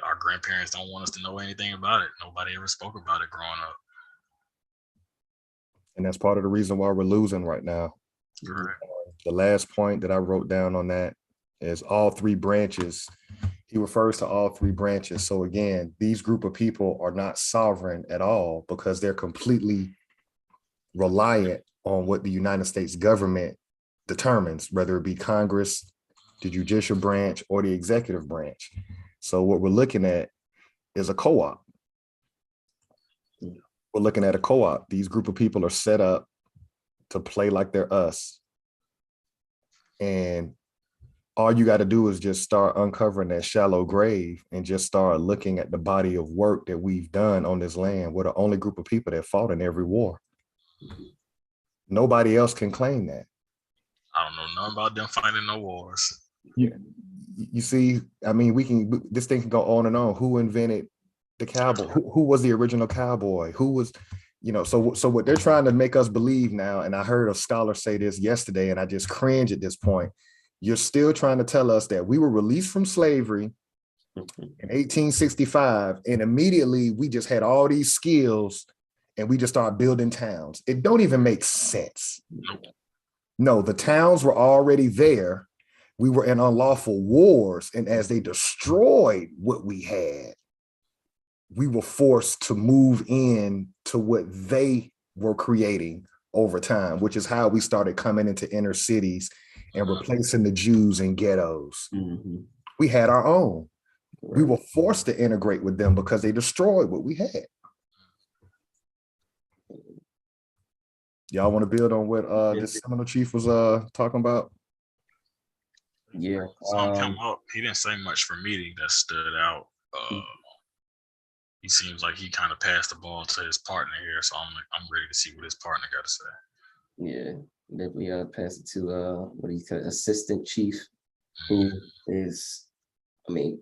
Our grandparents don't want us to know anything about it. Nobody ever spoke about it growing up. And that's part of the reason why we're losing right now. Correct. The last point that I wrote down on that is all three branches. He refers to all three branches. So again, these group of people are not sovereign at all because they're completely reliant on what the United States government determines, whether it be Congress, the judicial branch, or the executive branch. So what we're looking at is a co-op. We're looking at a co-op. These group of people are set up to play like they're us. And all you got to do is just start uncovering that shallow grave and just start looking at the body of work that we've done on this land. We're the only group of people that fought in every war. Nobody else can claim that. I don't know nothing about them fighting no wars. You see, I mean, this thing can go on and on. Who invented the cowboy? Who was the original cowboy? Who was, you know, so what they're trying to make us believe now, and I heard a scholar say this yesterday, and I just cringe at this point. You're still trying to tell us that we were released from slavery in 1865, and immediately we just had all these skills and we just started building towns. It don't even make sense. No, the towns were already there. We were in unlawful wars, and as they destroyed what we had, we were forced to move in to what they were creating over time, which is how we started coming into inner cities and replacing the Jews in ghettos. We had our own. We were forced to integrate with them because they destroyed what we had. Y'all want to build on what this Seminole chief was talking about? Yeah. Something come up. He didn't say much for me that stood out. He seems like he kind of passed the ball to his partner here, so I'm ready to see what his partner got to say. Yeah, definitely pass it to what he said, assistant chief, who is, I mean,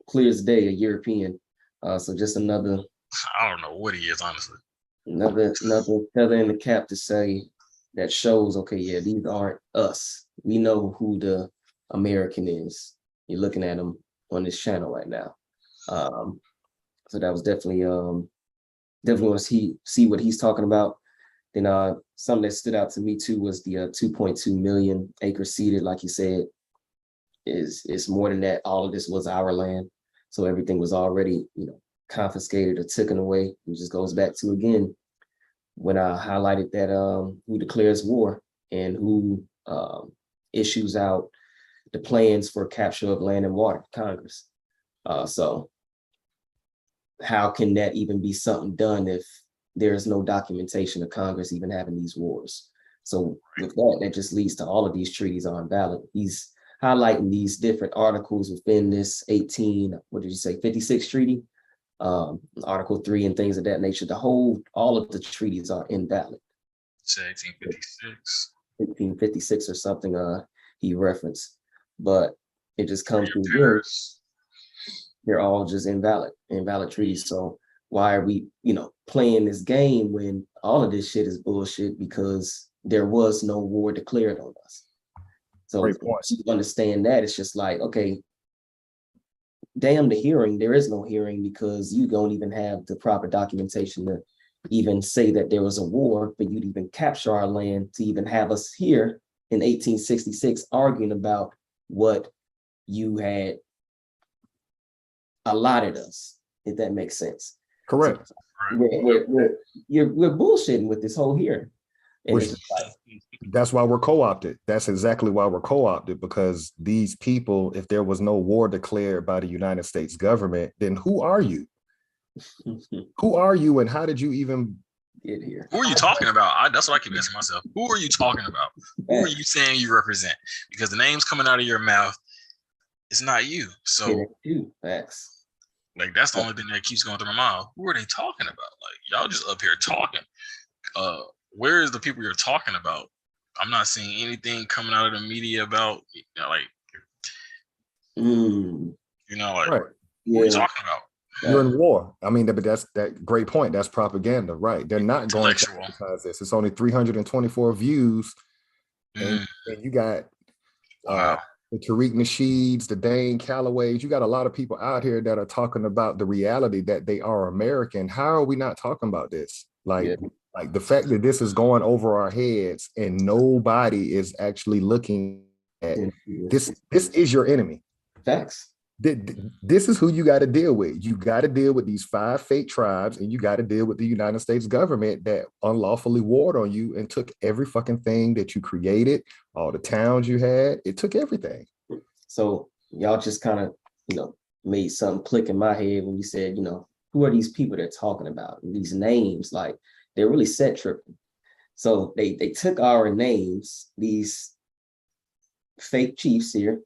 clear as day, a European. So just another. I don't know what he is, honestly. Another feather in the cap to say that shows, okay, yeah, these aren't us. We know who the American is. You're looking at him on this channel right now. So that was definitely want to see what he's talking about. Then something that stood out to me too was the 2.2 million acres ceded, like you said, is more than that. All of this was our land. So everything was already, you know, confiscated or taken away. It just goes back to, again, when I highlighted that who declares war and who issues out the plans for capture of land and water, Congress. So how can that even be something done if there is no documentation of Congress even having these wars? So with that just leads to all of these treaties are invalid. He's highlighting these different articles within this 56 treaty, Article 3 and things of that nature. All of the treaties are invalid. It's 1856. 1856 or something he referenced, but it just comes through here. They're all just invalid treaties. So why are we, you know, playing this game when all of this shit is bullshit because there was no war declared on us? So if you understand that, it's just like, okay, damn the hearing. There is no hearing because you don't even have the proper documentation to even say that there was a war, but you'd even capture our land to even have us here in 1866 arguing about what you had allotted us, if that makes sense. Correct. So we're bullshitting with this whole hearing. And Which- it's just like, That's why we're co-opted. That's exactly why we're co-opted, because these people, if there was no war declared by the United States government, then who are you? Who are you and how did you even get here. Who are you talking about? That's what I keep asking myself. Who are you talking about? Who are you saying you represent? Because the names coming out of your mouth, it's not you. So Facts. like that's the only thing that keeps going through my mind. Who are they talking about? Like y'all just up here talking. Where is the people you're talking about? I'm not seeing anything coming out of the media about like like right? what are you talking about? You're in war. I mean, but that's that great point. That's propaganda, right? They're not going to Intellectual. advertise this. It's only 324 views, and you got Wow. the Tariq Nasheeds, the Dane Callaways. You got a lot of people out here that are talking about the reality that they are American. How are we not talking about this? Like the fact that this is going over our heads and nobody is actually looking at this. This is your enemy. Facts. This is who you got to deal with. You got to deal with these 5 fake tribes, and you got to deal with the United States government that unlawfully warred on you and took every fucking thing that you created, all the towns you had. It took everything. So y'all just kind of, made something click in my head when you said, who are these people they're talking about? And these names, like they're really set tripping. So they took our names, these fake chiefs here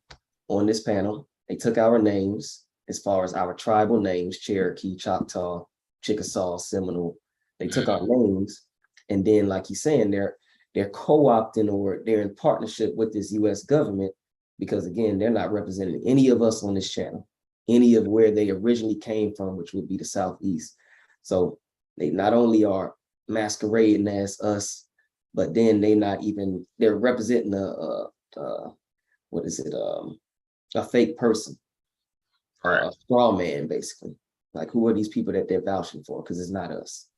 on this panel. They took our names as far as our tribal names, Cherokee, Choctaw, Chickasaw, Seminole. They took our names, and then, like he's saying, they're co-opting or they're in partnership with this U.S. government because, again, they're not representing any of us on this channel, any of where they originally came from, which would be the Southeast. So they not only are masquerading as us, but then they're representing a fake person, a straw man, basically. Like, who are these people that they're vouching for? Because it's not us.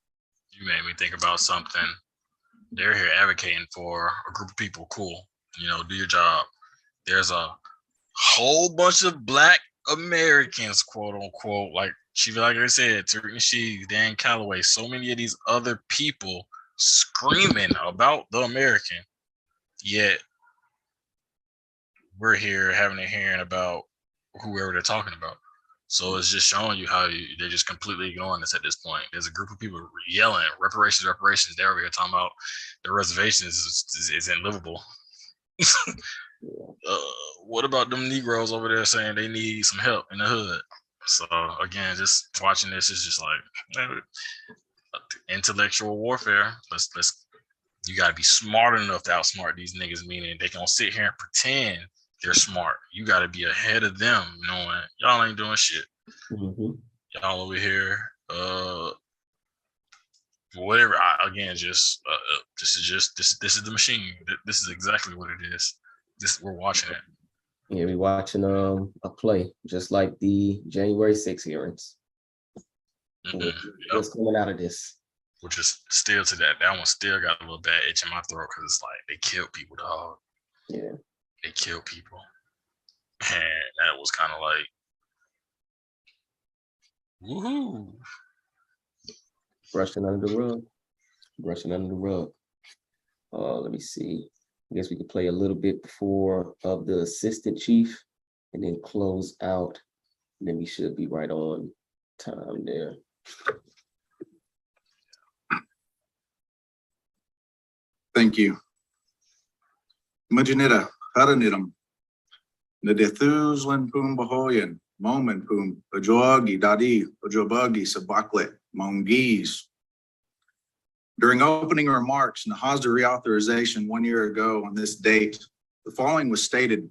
You made me think about something. They're here advocating for a group of people. Cool. Do your job. There's a whole bunch of Black Americans, quote unquote, like I said, Tariq Nasheed, Dan Calloway, so many of these other people screaming about the American, yet we're here having a hearing about whoever they're talking about. So it's just showing you how they're just completely ignoring us at this point. There's a group of people yelling, reparations. They're over here talking about the reservations is unlivable. What about them Negroes over there saying they need some help in the hood? So again, just watching this is just like intellectual warfare. You gotta be smart enough to outsmart these niggas, meaning they gonna sit here and pretend they're smart. You gotta be ahead of them, knowing y'all ain't doing shit. Y'all over here, whatever. This is the machine. This is exactly what it is. We're watching it. Yeah, we're watching a play, just like the January 6th hearings. What's coming out of this? Which is still to that one still got a little bad itch in my throat because it's like they killed people, dog. Yeah. They killed people. And that was kind of like, woohoo. Brushing under the rug. Let me see. I guess we could play a little bit before of the assistant chief and then close out. And then we should be right on time there. Thank you. Majinita, Haranitum, Nadethuzlan Pum Bahoyan, Moman Pum, Ojoagi, Dadi, Ojobagi, Sabaklet, Mongis. During opening remarks in the HASDA reauthorization 1 year ago on this date, the following was stated: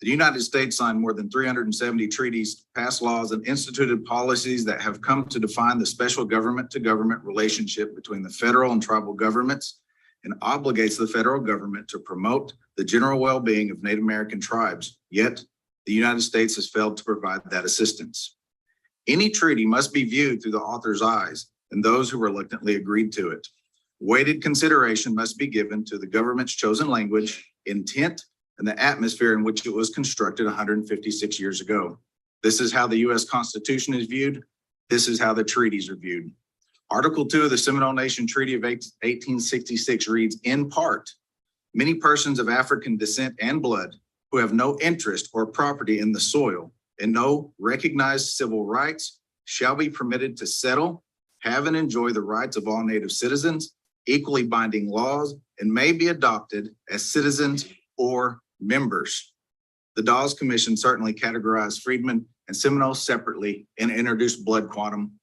the United States signed more than 370 treaties, passed laws, and instituted policies that have come to define the special government-to-government relationship between the federal and tribal governments, and obligates the federal government to promote the general well-being of Native American tribes. Yet, the United States has failed to provide that assistance. Any treaty must be viewed through the author's eyes and those who reluctantly agreed to it. Weighted consideration must be given to the government's chosen language, intent, and the atmosphere in which it was constructed 156 years ago. This is how the U.S. Constitution is viewed. This is how the treaties are viewed. Article 2 of the Seminole Nation Treaty of 1866 reads, in part, many persons of African descent and blood who have no interest or property in the soil and no recognized civil rights shall be permitted to settle, have and enjoy the rights of all native citizens, equally binding laws, and may be adopted as citizens or members. The Dawes Commission certainly categorized freedmen and Seminoles separately and introduced blood quantum.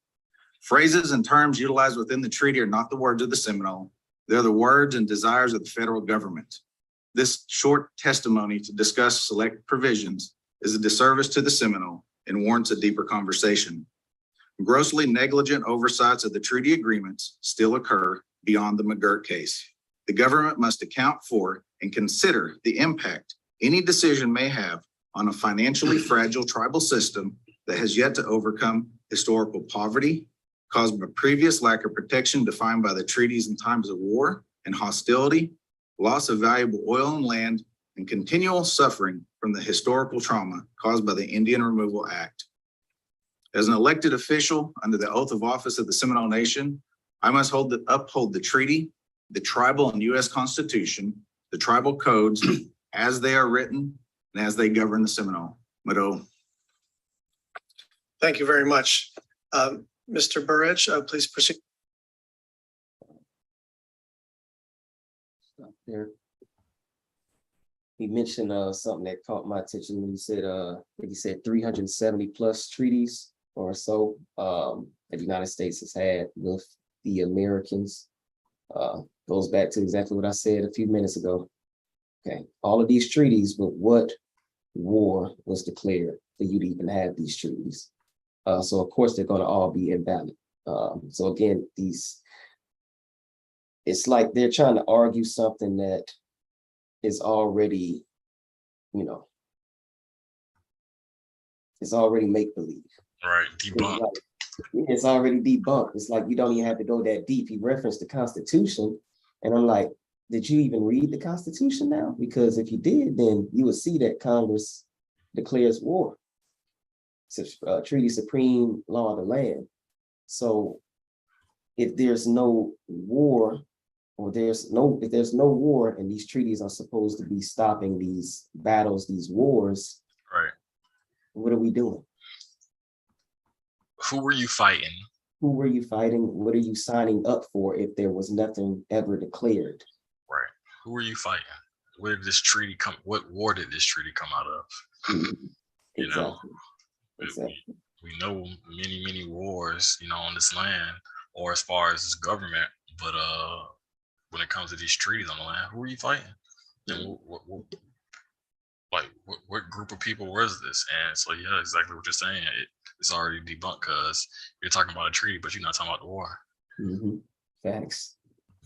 Phrases and terms utilized within the treaty are not the words of the Seminole. They're the words and desires of the federal government. This short testimony to discuss select provisions is a disservice to the Seminole and warrants a deeper conversation. Grossly negligent oversights of the treaty agreements still occur beyond the McGirt case. The government must account for and consider the impact any decision may have on a financially fragile tribal system that has yet to overcome historical poverty caused by previous lack of protection defined by the treaties in times of war and hostility, loss of valuable oil and land, and continual suffering from the historical trauma caused by the Indian Removal Act. As an elected official under the oath of office of the Seminole Nation, I must uphold the treaty, the tribal and U.S. Constitution, the tribal codes as they are written and as they govern the Seminole. Mado. Thank you very much. Mr. Burridge, please proceed. There. He mentioned something that caught my attention when he said, I think he said 370 plus treaties or so that the United States has had with the Americans. Goes back to exactly what I said a few minutes ago. Okay, all of these treaties, but what war was declared for you to even have these treaties? So of course they're going to all be invalid. So again, it's like they're trying to argue something that is already, it's already make-believe. Right, debunked. It's already debunked. It's like you don't even have to go that deep. He referenced the Constitution, and I'm like, did you even read the Constitution now? Because if you did, then you would see that Congress declares war. It's a treaty supreme law of the land. So if there's no war, or if there's no war, and these treaties are supposed to be stopping these battles, these wars, right? What are we doing? Who were you fighting? Who were you fighting? What are you signing up for if there was nothing ever declared? Right. Who were you fighting? Where did this treaty come? What war did this treaty come out of? You know, exactly. We know many wars, on this land, or as far as this government. But when it comes to these treaties on the land, who are you fighting? And what group of people was this? And so, yeah, exactly what you're saying. It's already debunked because you're talking about a treaty, but you're not talking about the war. Mm-hmm. Facts.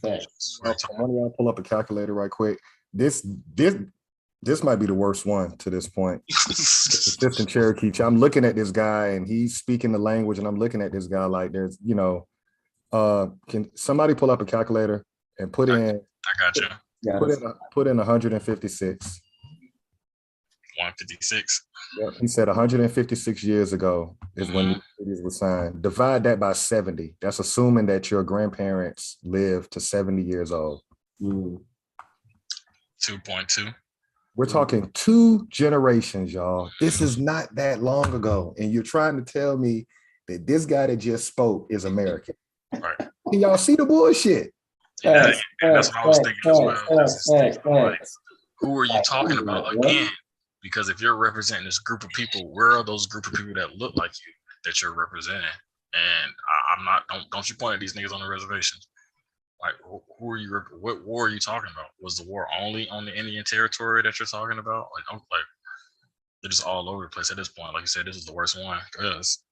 One of y'all pull up a calculator right quick. This might be the worst one to this point. Assistant Cherokee. I'm looking at this guy and he's speaking the language, and I'm looking at this guy like there's, can somebody pull up a calculator and put in? I got you. Put in 156. 156. Yeah, he said 156 years ago is when these treaties were signed. Divide that by 70. That's assuming that your grandparents lived to 70 years old. 2.2. We're talking 2 generations, y'all. This is not that long ago. And you're trying to tell me that this guy that just spoke is American. Right. Can y'all see the bullshit? Yeah, that's what I was thinking as well. Like, who are you talking about again? Because if you're representing this group of people, where are those group of people that look like you that you're representing? And I'm not. Don't you point at these niggas on the reservation? Like, who are you? What war are you talking about? Was the war only on the Indian territory that you're talking about? Like they're just all over the place at this point. Like you said, this is the worst one because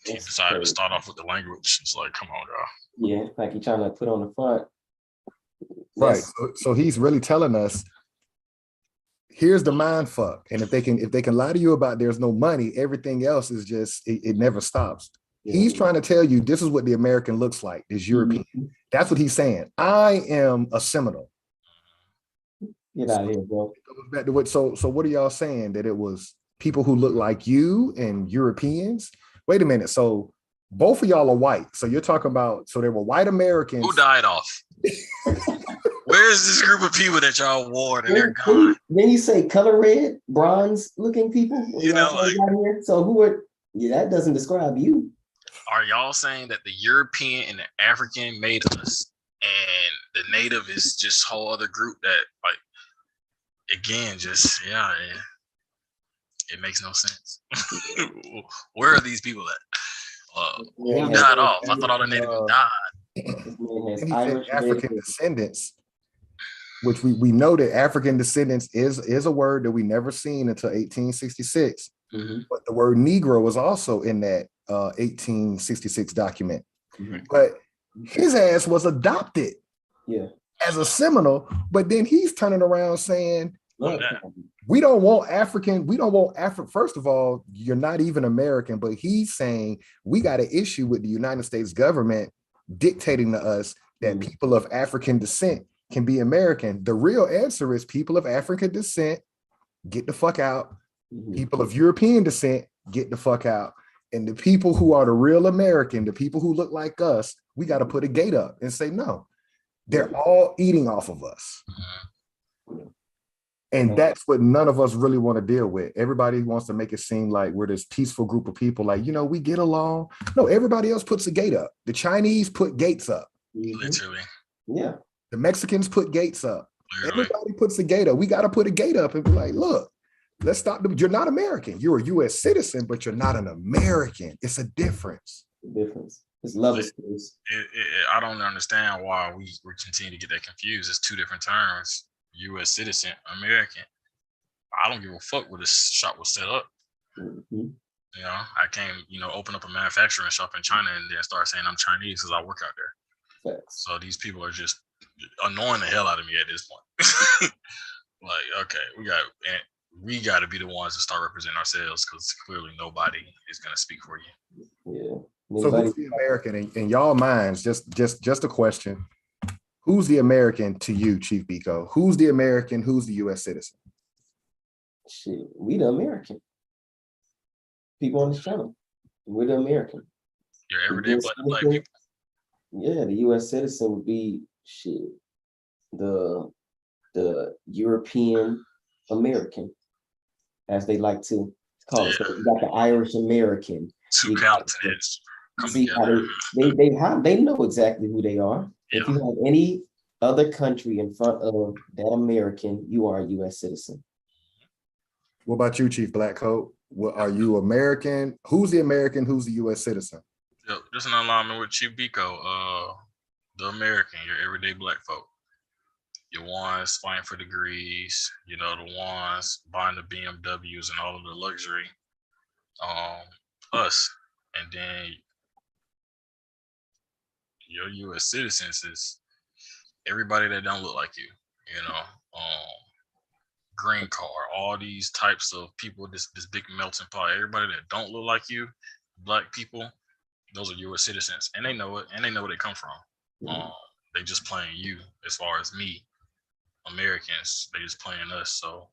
he decided to start off with the language. It's like, come on, y'all. Yeah, like you're trying to put on the front. Right. So he's really telling us, here's the mind fuck. And if they can lie to you about there's no money, everything else is just, it never stops. Yeah. He's trying to tell you this is what the American looks like, this European. That's what he's saying. I am a Seminole. Get out of here, bro. Back to what, so what are y'all saying? That it was people who look like you and Europeans? Wait a minute. So Both of y'all are white. So you're talking about, so there were white Americans. Who died off? Where's this group of people that y'all wore and they're gone? Then you say color red, bronze looking people. You know, like, here. So who are, yeah, that doesn't describe you. are y'all saying that the European and the African made us and the native is just whole other group that, like, again, just, yeah, it makes no sense. Where are these people at? Who died off? I thought all the natives died. This man has And he Irish, said African descendants, which we know that African descendants is a word that we never seen until 1866. But the word Negro was also in that 1866 document. But his ass was adopted as a Seminole, but then he's turning around saying, we don't want African, first of all, you're not even American, but he's saying we got an issue with the United States government dictating to us that people of African descent can be American. The real answer is people of African descent, get the fuck out. People of European descent, get the fuck out. And the people who are the real American, the people who look like us, we got to put a gate up and say, no, they're all eating off of us. And that's what none of us really want to deal with. Everybody wants to make it seem like we're this peaceful group of people, like, we get along. No, everybody else puts a gate up. The Chinese put gates up. Literally. Yeah. The Mexicans put gates up. Literally. Everybody puts a gate up. We got to put a gate up and be like, look, let's stop. You're not American. You're a U.S. citizen, but you're not an American. It's a difference. It's love space. I don't understand why we continue to get that confused. It's two different terms. U.S. citizen, American. I don't give a fuck where this shop was set up. I can't, open up a manufacturing shop in China and then start saying I'm Chinese because I work out there. So these people are just annoying the hell out of me at this point. Like, okay, we got to be the ones to start representing ourselves because clearly nobody is going to speak for you. Yeah. So who's the American in y'all minds? Just a question. Who's the American to you, Chief Biko? Who's the American? Who's the U.S. citizen? Shit, we the American. People on this channel. We're the American. Your everyday black people. Yeah, the U.S. citizen would be the European American, as they like to call it. So you got the Irish American. Two continents. See how they know exactly who they are. If you have any other country in front of that American, you are a U.S. citizen. What about you, Chief Blackcoat? Are you American? Who's the American? Who's the U.S. citizen? Yep, just in alignment with Chief Biko, the American, your everyday black folk. Your ones fighting for degrees, the ones buying the BMWs and all of the luxury. Us. And then your U.S. citizens is everybody that don't look like you, green card, all these types of people, this big melting pot, everybody that don't look like you, black people, those are U.S. citizens, and they know it, and they know where they come from. They just playing you. As far as me, Americans, they just playing us. So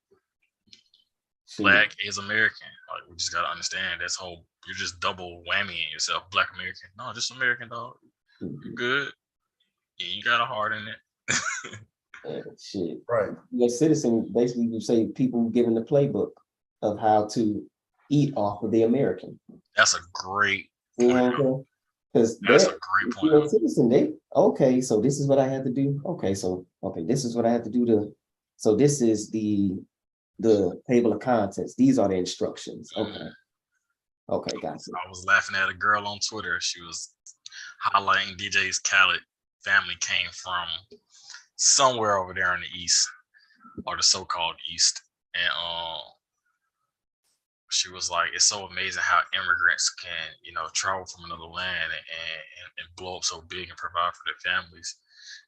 black is American. Like, we just gotta understand that's whole. You're just double whammying yourself. Black American, no, just American, dog. You're good. Yeah, you got a heart in it. Shit. Right. U.S. citizen, basically, you say people given the playbook of how to eat off of the American. That's a great point. Because that's a great point. U.S. citizen, so this is what I have to do. This is what I have to do so this is the table of contents. These are the instructions. Okay, gotcha. I was laughing at a girl on Twitter. She was highlighting DJ's Khaled family came from somewhere over there in the East, or the so-called East. And she was like, it's so amazing how immigrants can, travel from another land and blow up so big and provide for their families.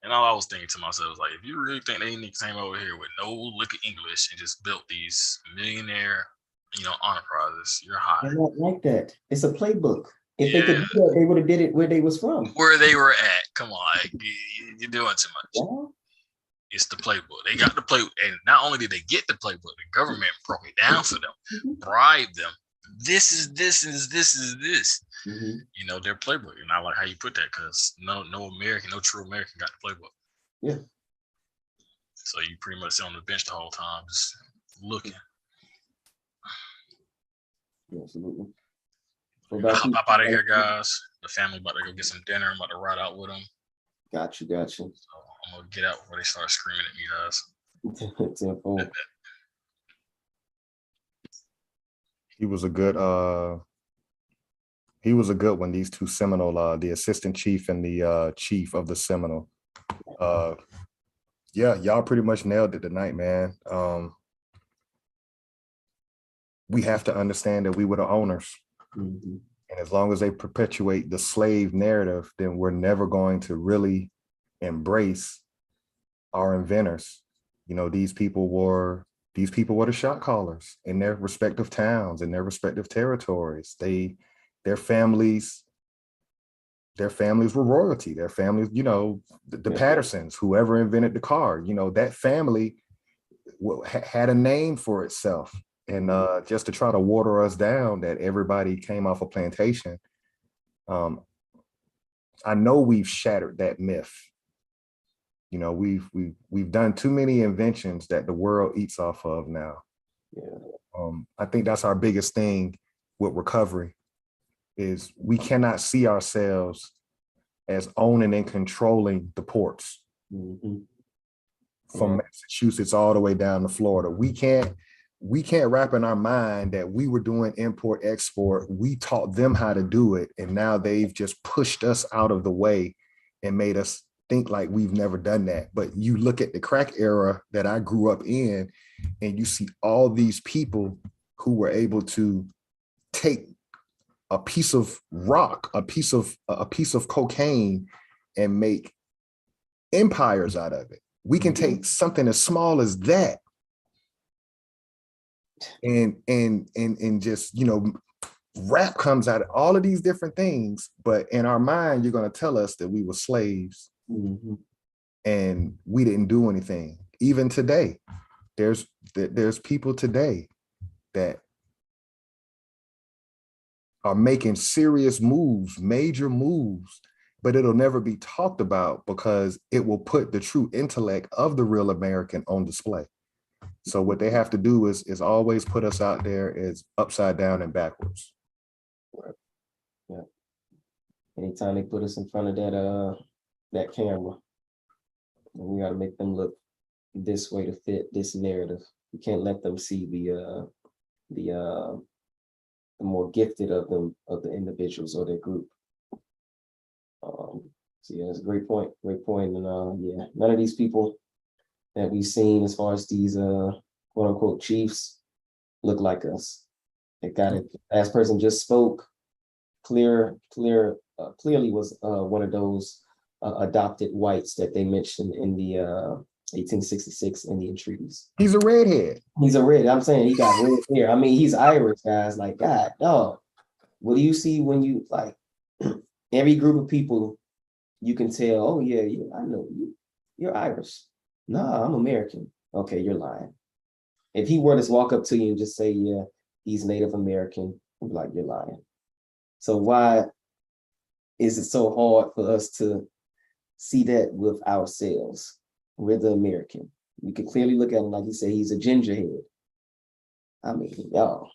And all I was thinking to myself was like, if you really think they came over here with no lick of English and just built these millionaire, enterprises, you're high. They're not like that. It's a playbook. If they could do that, they would have did it where they was from. Where they were at. Come on, you're doing too much. Yeah. It's the playbook. They got the playbook, and not only did they get the playbook, the government broke it down for them, bribed them this is this is this is this. Mhm. You know, their playbook. And I like how you put that because no American, no true American got the playbook. Yeah. So you pretty much sit on the bench the whole time, just looking. Absolutely. What I about hop you? up out of here, guys. The family about to go get some dinner. I'm about to ride out with them. Got you. Got you. So I'm gonna get out before they start screaming at me, guys. Tenfold. He was a good one. These two Seminole, the assistant chief and the chief of the Seminole. Yeah, y'all pretty much nailed it tonight, man. We have to understand that we were the owners. Mhm. And as long as they perpetuate the slave narrative, then we're never going to really embrace our inventors. You know, these people were the shot callers in their respective towns, in their respective territories. Their families were royalty. Their families, you know, the Pattersons, whoever invented the car, you know, that family had a name for itself. And just to try to water us down that everybody came off a plantation. I know we've shattered that myth. You know, we've done too many inventions that the world eats off of now. Yeah. I think that's our biggest thing with recovery is we cannot see ourselves as owning and controlling the ports Mhm. from Massachusetts all the way down to Florida. We can't wrap in our mind that we were doing import export. We taught them how to do it. And now they've just pushed us out of the way and made us think like we've never done that. But you look at the crack era that I grew up in, and you see all these people who were able to take a piece of rock, a piece of cocaine, and make empires out of it. We can take something as small as that and just, you know, rap comes out of all of these different things, but in our mind, you're going to tell us that we were slaves. Mhm. And we didn't do anything. Even today, there's people today that are making serious moves, major moves, but it'll never be talked about because it will put the true intellect of the real American on display. So what they have to do is always put us out there as upside down and backwards. Right. Yeah. Anytime they put us in front of that camera, we got to make them look this way to fit this narrative. We can't let them see the more gifted of the individuals or their group. So yeah, that's a great point. Great point. And yeah, none of these people that we've seen as far as these quote unquote chiefs look like us. They got it. Last person just spoke. Clearly was one of those adopted whites that they mentioned in the 1866 Indian treaties. He's a redhead. He's a red. I'm saying he got red hair. I mean, he's Irish, guys. Like, God, dog. What do you see when you like every group of people? You can tell. Oh yeah, I know you. You're Irish. No, I'm American. Okay, you're lying. If he were to walk up to you and just say, yeah, he's Native American, I'd be like, you're lying. So why is it so hard for us to see that with ourselves? We're the American. You can clearly look at him like he said, he's a gingerhead. I mean, y'all.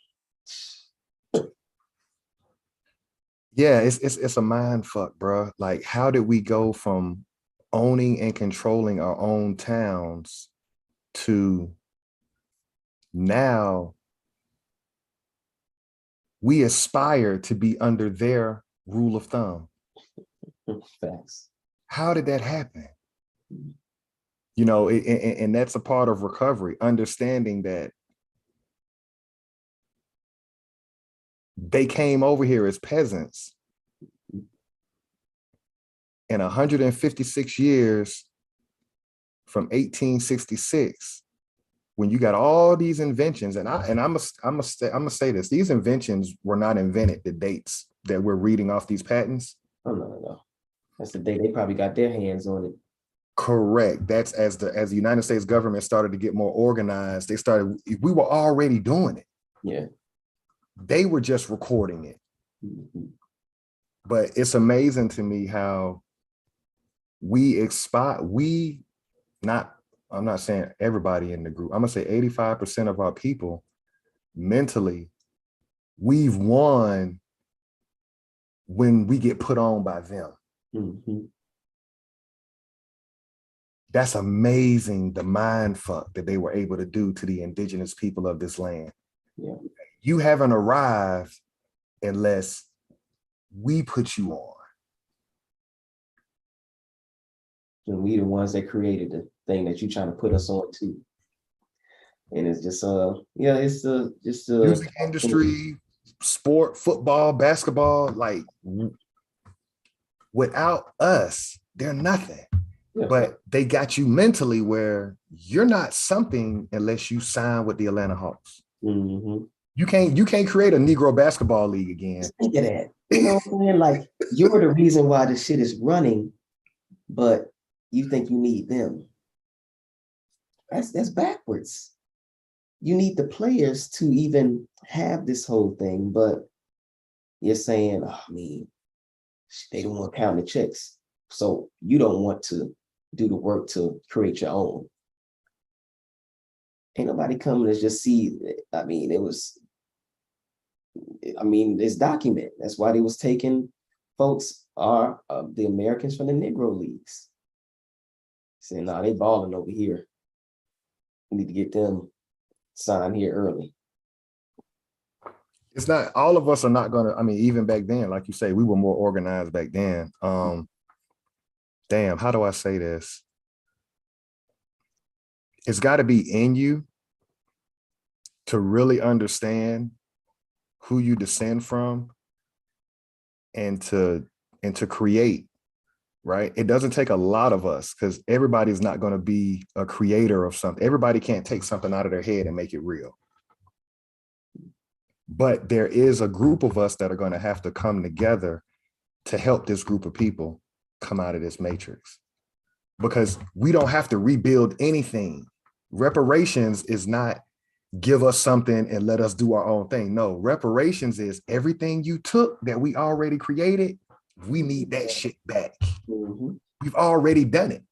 Yeah, it's a mind fuck, bro. Like, how did we go from owning and controlling our own towns to now we aspire to be under their rule of thumb? Facts. How did that happen? You know, and that's a part of recovery, understanding that they came over here as peasants. And 156 years from 1866, when you got all these inventions, and I'm gonna say this: these inventions were not invented the dates that we're reading off these patents. Oh no. That's the day they probably got their hands on it. Correct. That's as the United States government started to get more organized. We were already doing it. Yeah. They were just recording it. Mhm. But it's amazing to me how I'm not saying everybody in the group, I'm gonna say 85% of our people mentally, we've won when we get put on by them. Mhm. That's amazing, the mind fuck that they were able to do to the indigenous people of this land. Yeah. You haven't arrived unless we put you on. And we the ones that created the thing that you're trying to put us on to. And it's just yeah, it's just Music industry, sport, football, basketball, like without us, they're nothing. yeah. But they got you mentally where you're not something unless you sign with the Atlanta Hawks. Mm-hmm. You can't create a Negro basketball league again. Just think of that. You know what I'm saying? Like, you're the reason why this shit is running, but you think you need them. That's backwards. You need the players to even have this whole thing, but you're saying, oh, I mean, they don't want to count the checks. So you don't want to do the work to create your own. Ain't nobody coming to just see. I mean, it's documented. That's why they was taking folks are the Americans from the Negro Leagues. Saying, nah, they balling over here. We need to get them signed here early. It's not, all of us are not gonna, I mean, even back then, like you say, we were more organized back then. Damn, how do I say this? It's got to be in you to really understand who you descend from and to create, right? It doesn't take a lot of us because everybody's not going to be a creator of something. Everybody can't take something out of their head and make it real. But there is a group of us that are going to have to come together to help this group of people come out of this matrix, because we don't have to rebuild anything. Reparations is not give us something and let us do our own thing. No, reparations is everything you took that we already created. We need that shit back. Mm-hmm. We've already done it.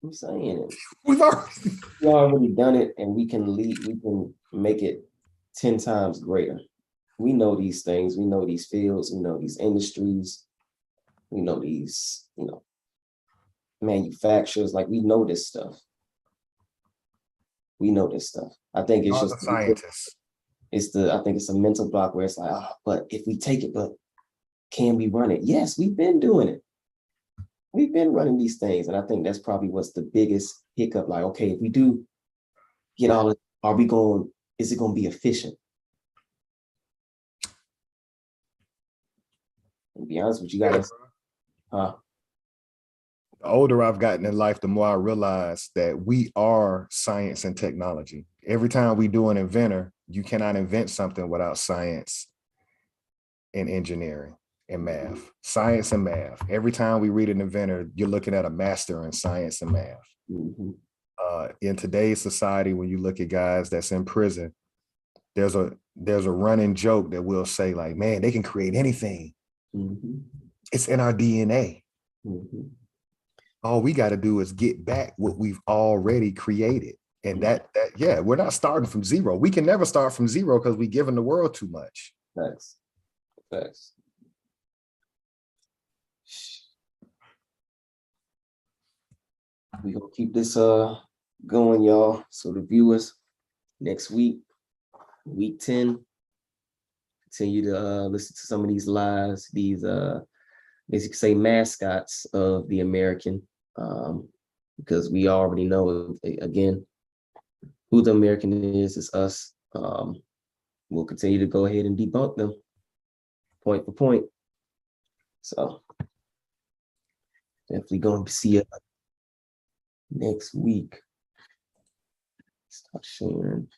I'm saying it. We've already done it, and we can lead. We can make it 10 times greater. We know these things. We know these fields. We know these industries. We know these, manufacturers. Like, we know this stuff. We know this stuff. I think it's just scientists. I think it's a mental block where it's like, but if we take it, but can we run it? Yes, we've been doing it. We've been running these things. And I think that's probably what's the biggest hiccup. Like, okay, if we do get all of it, is it going to be efficient? To be honest with you guys, The older I've gotten in life, the more I realize that we are science and technology. Every time we do an inventor, you cannot invent something without science and engineering and math. Science and math. Every time we read an inventor, you're looking at a master in science and math. mm-hmm. In today's society, when you look at guys that's in prison, there's a running joke that we'll say, like, man, they can create anything. Mm-hmm. It's in our DNA. Mm-hmm. All we got to do is get back what we've already created. And that we're not starting from zero. We can never start from zero because we've given the world too much. Facts. We're gonna keep this going, y'all. So the viewers, next week, week 10, continue to listen to some of these lives, these basically say mascots of the American, because we already know, again, who the American is us. We'll continue to go ahead and debunk them point for point. So definitely going to see you next week. Stop sharing.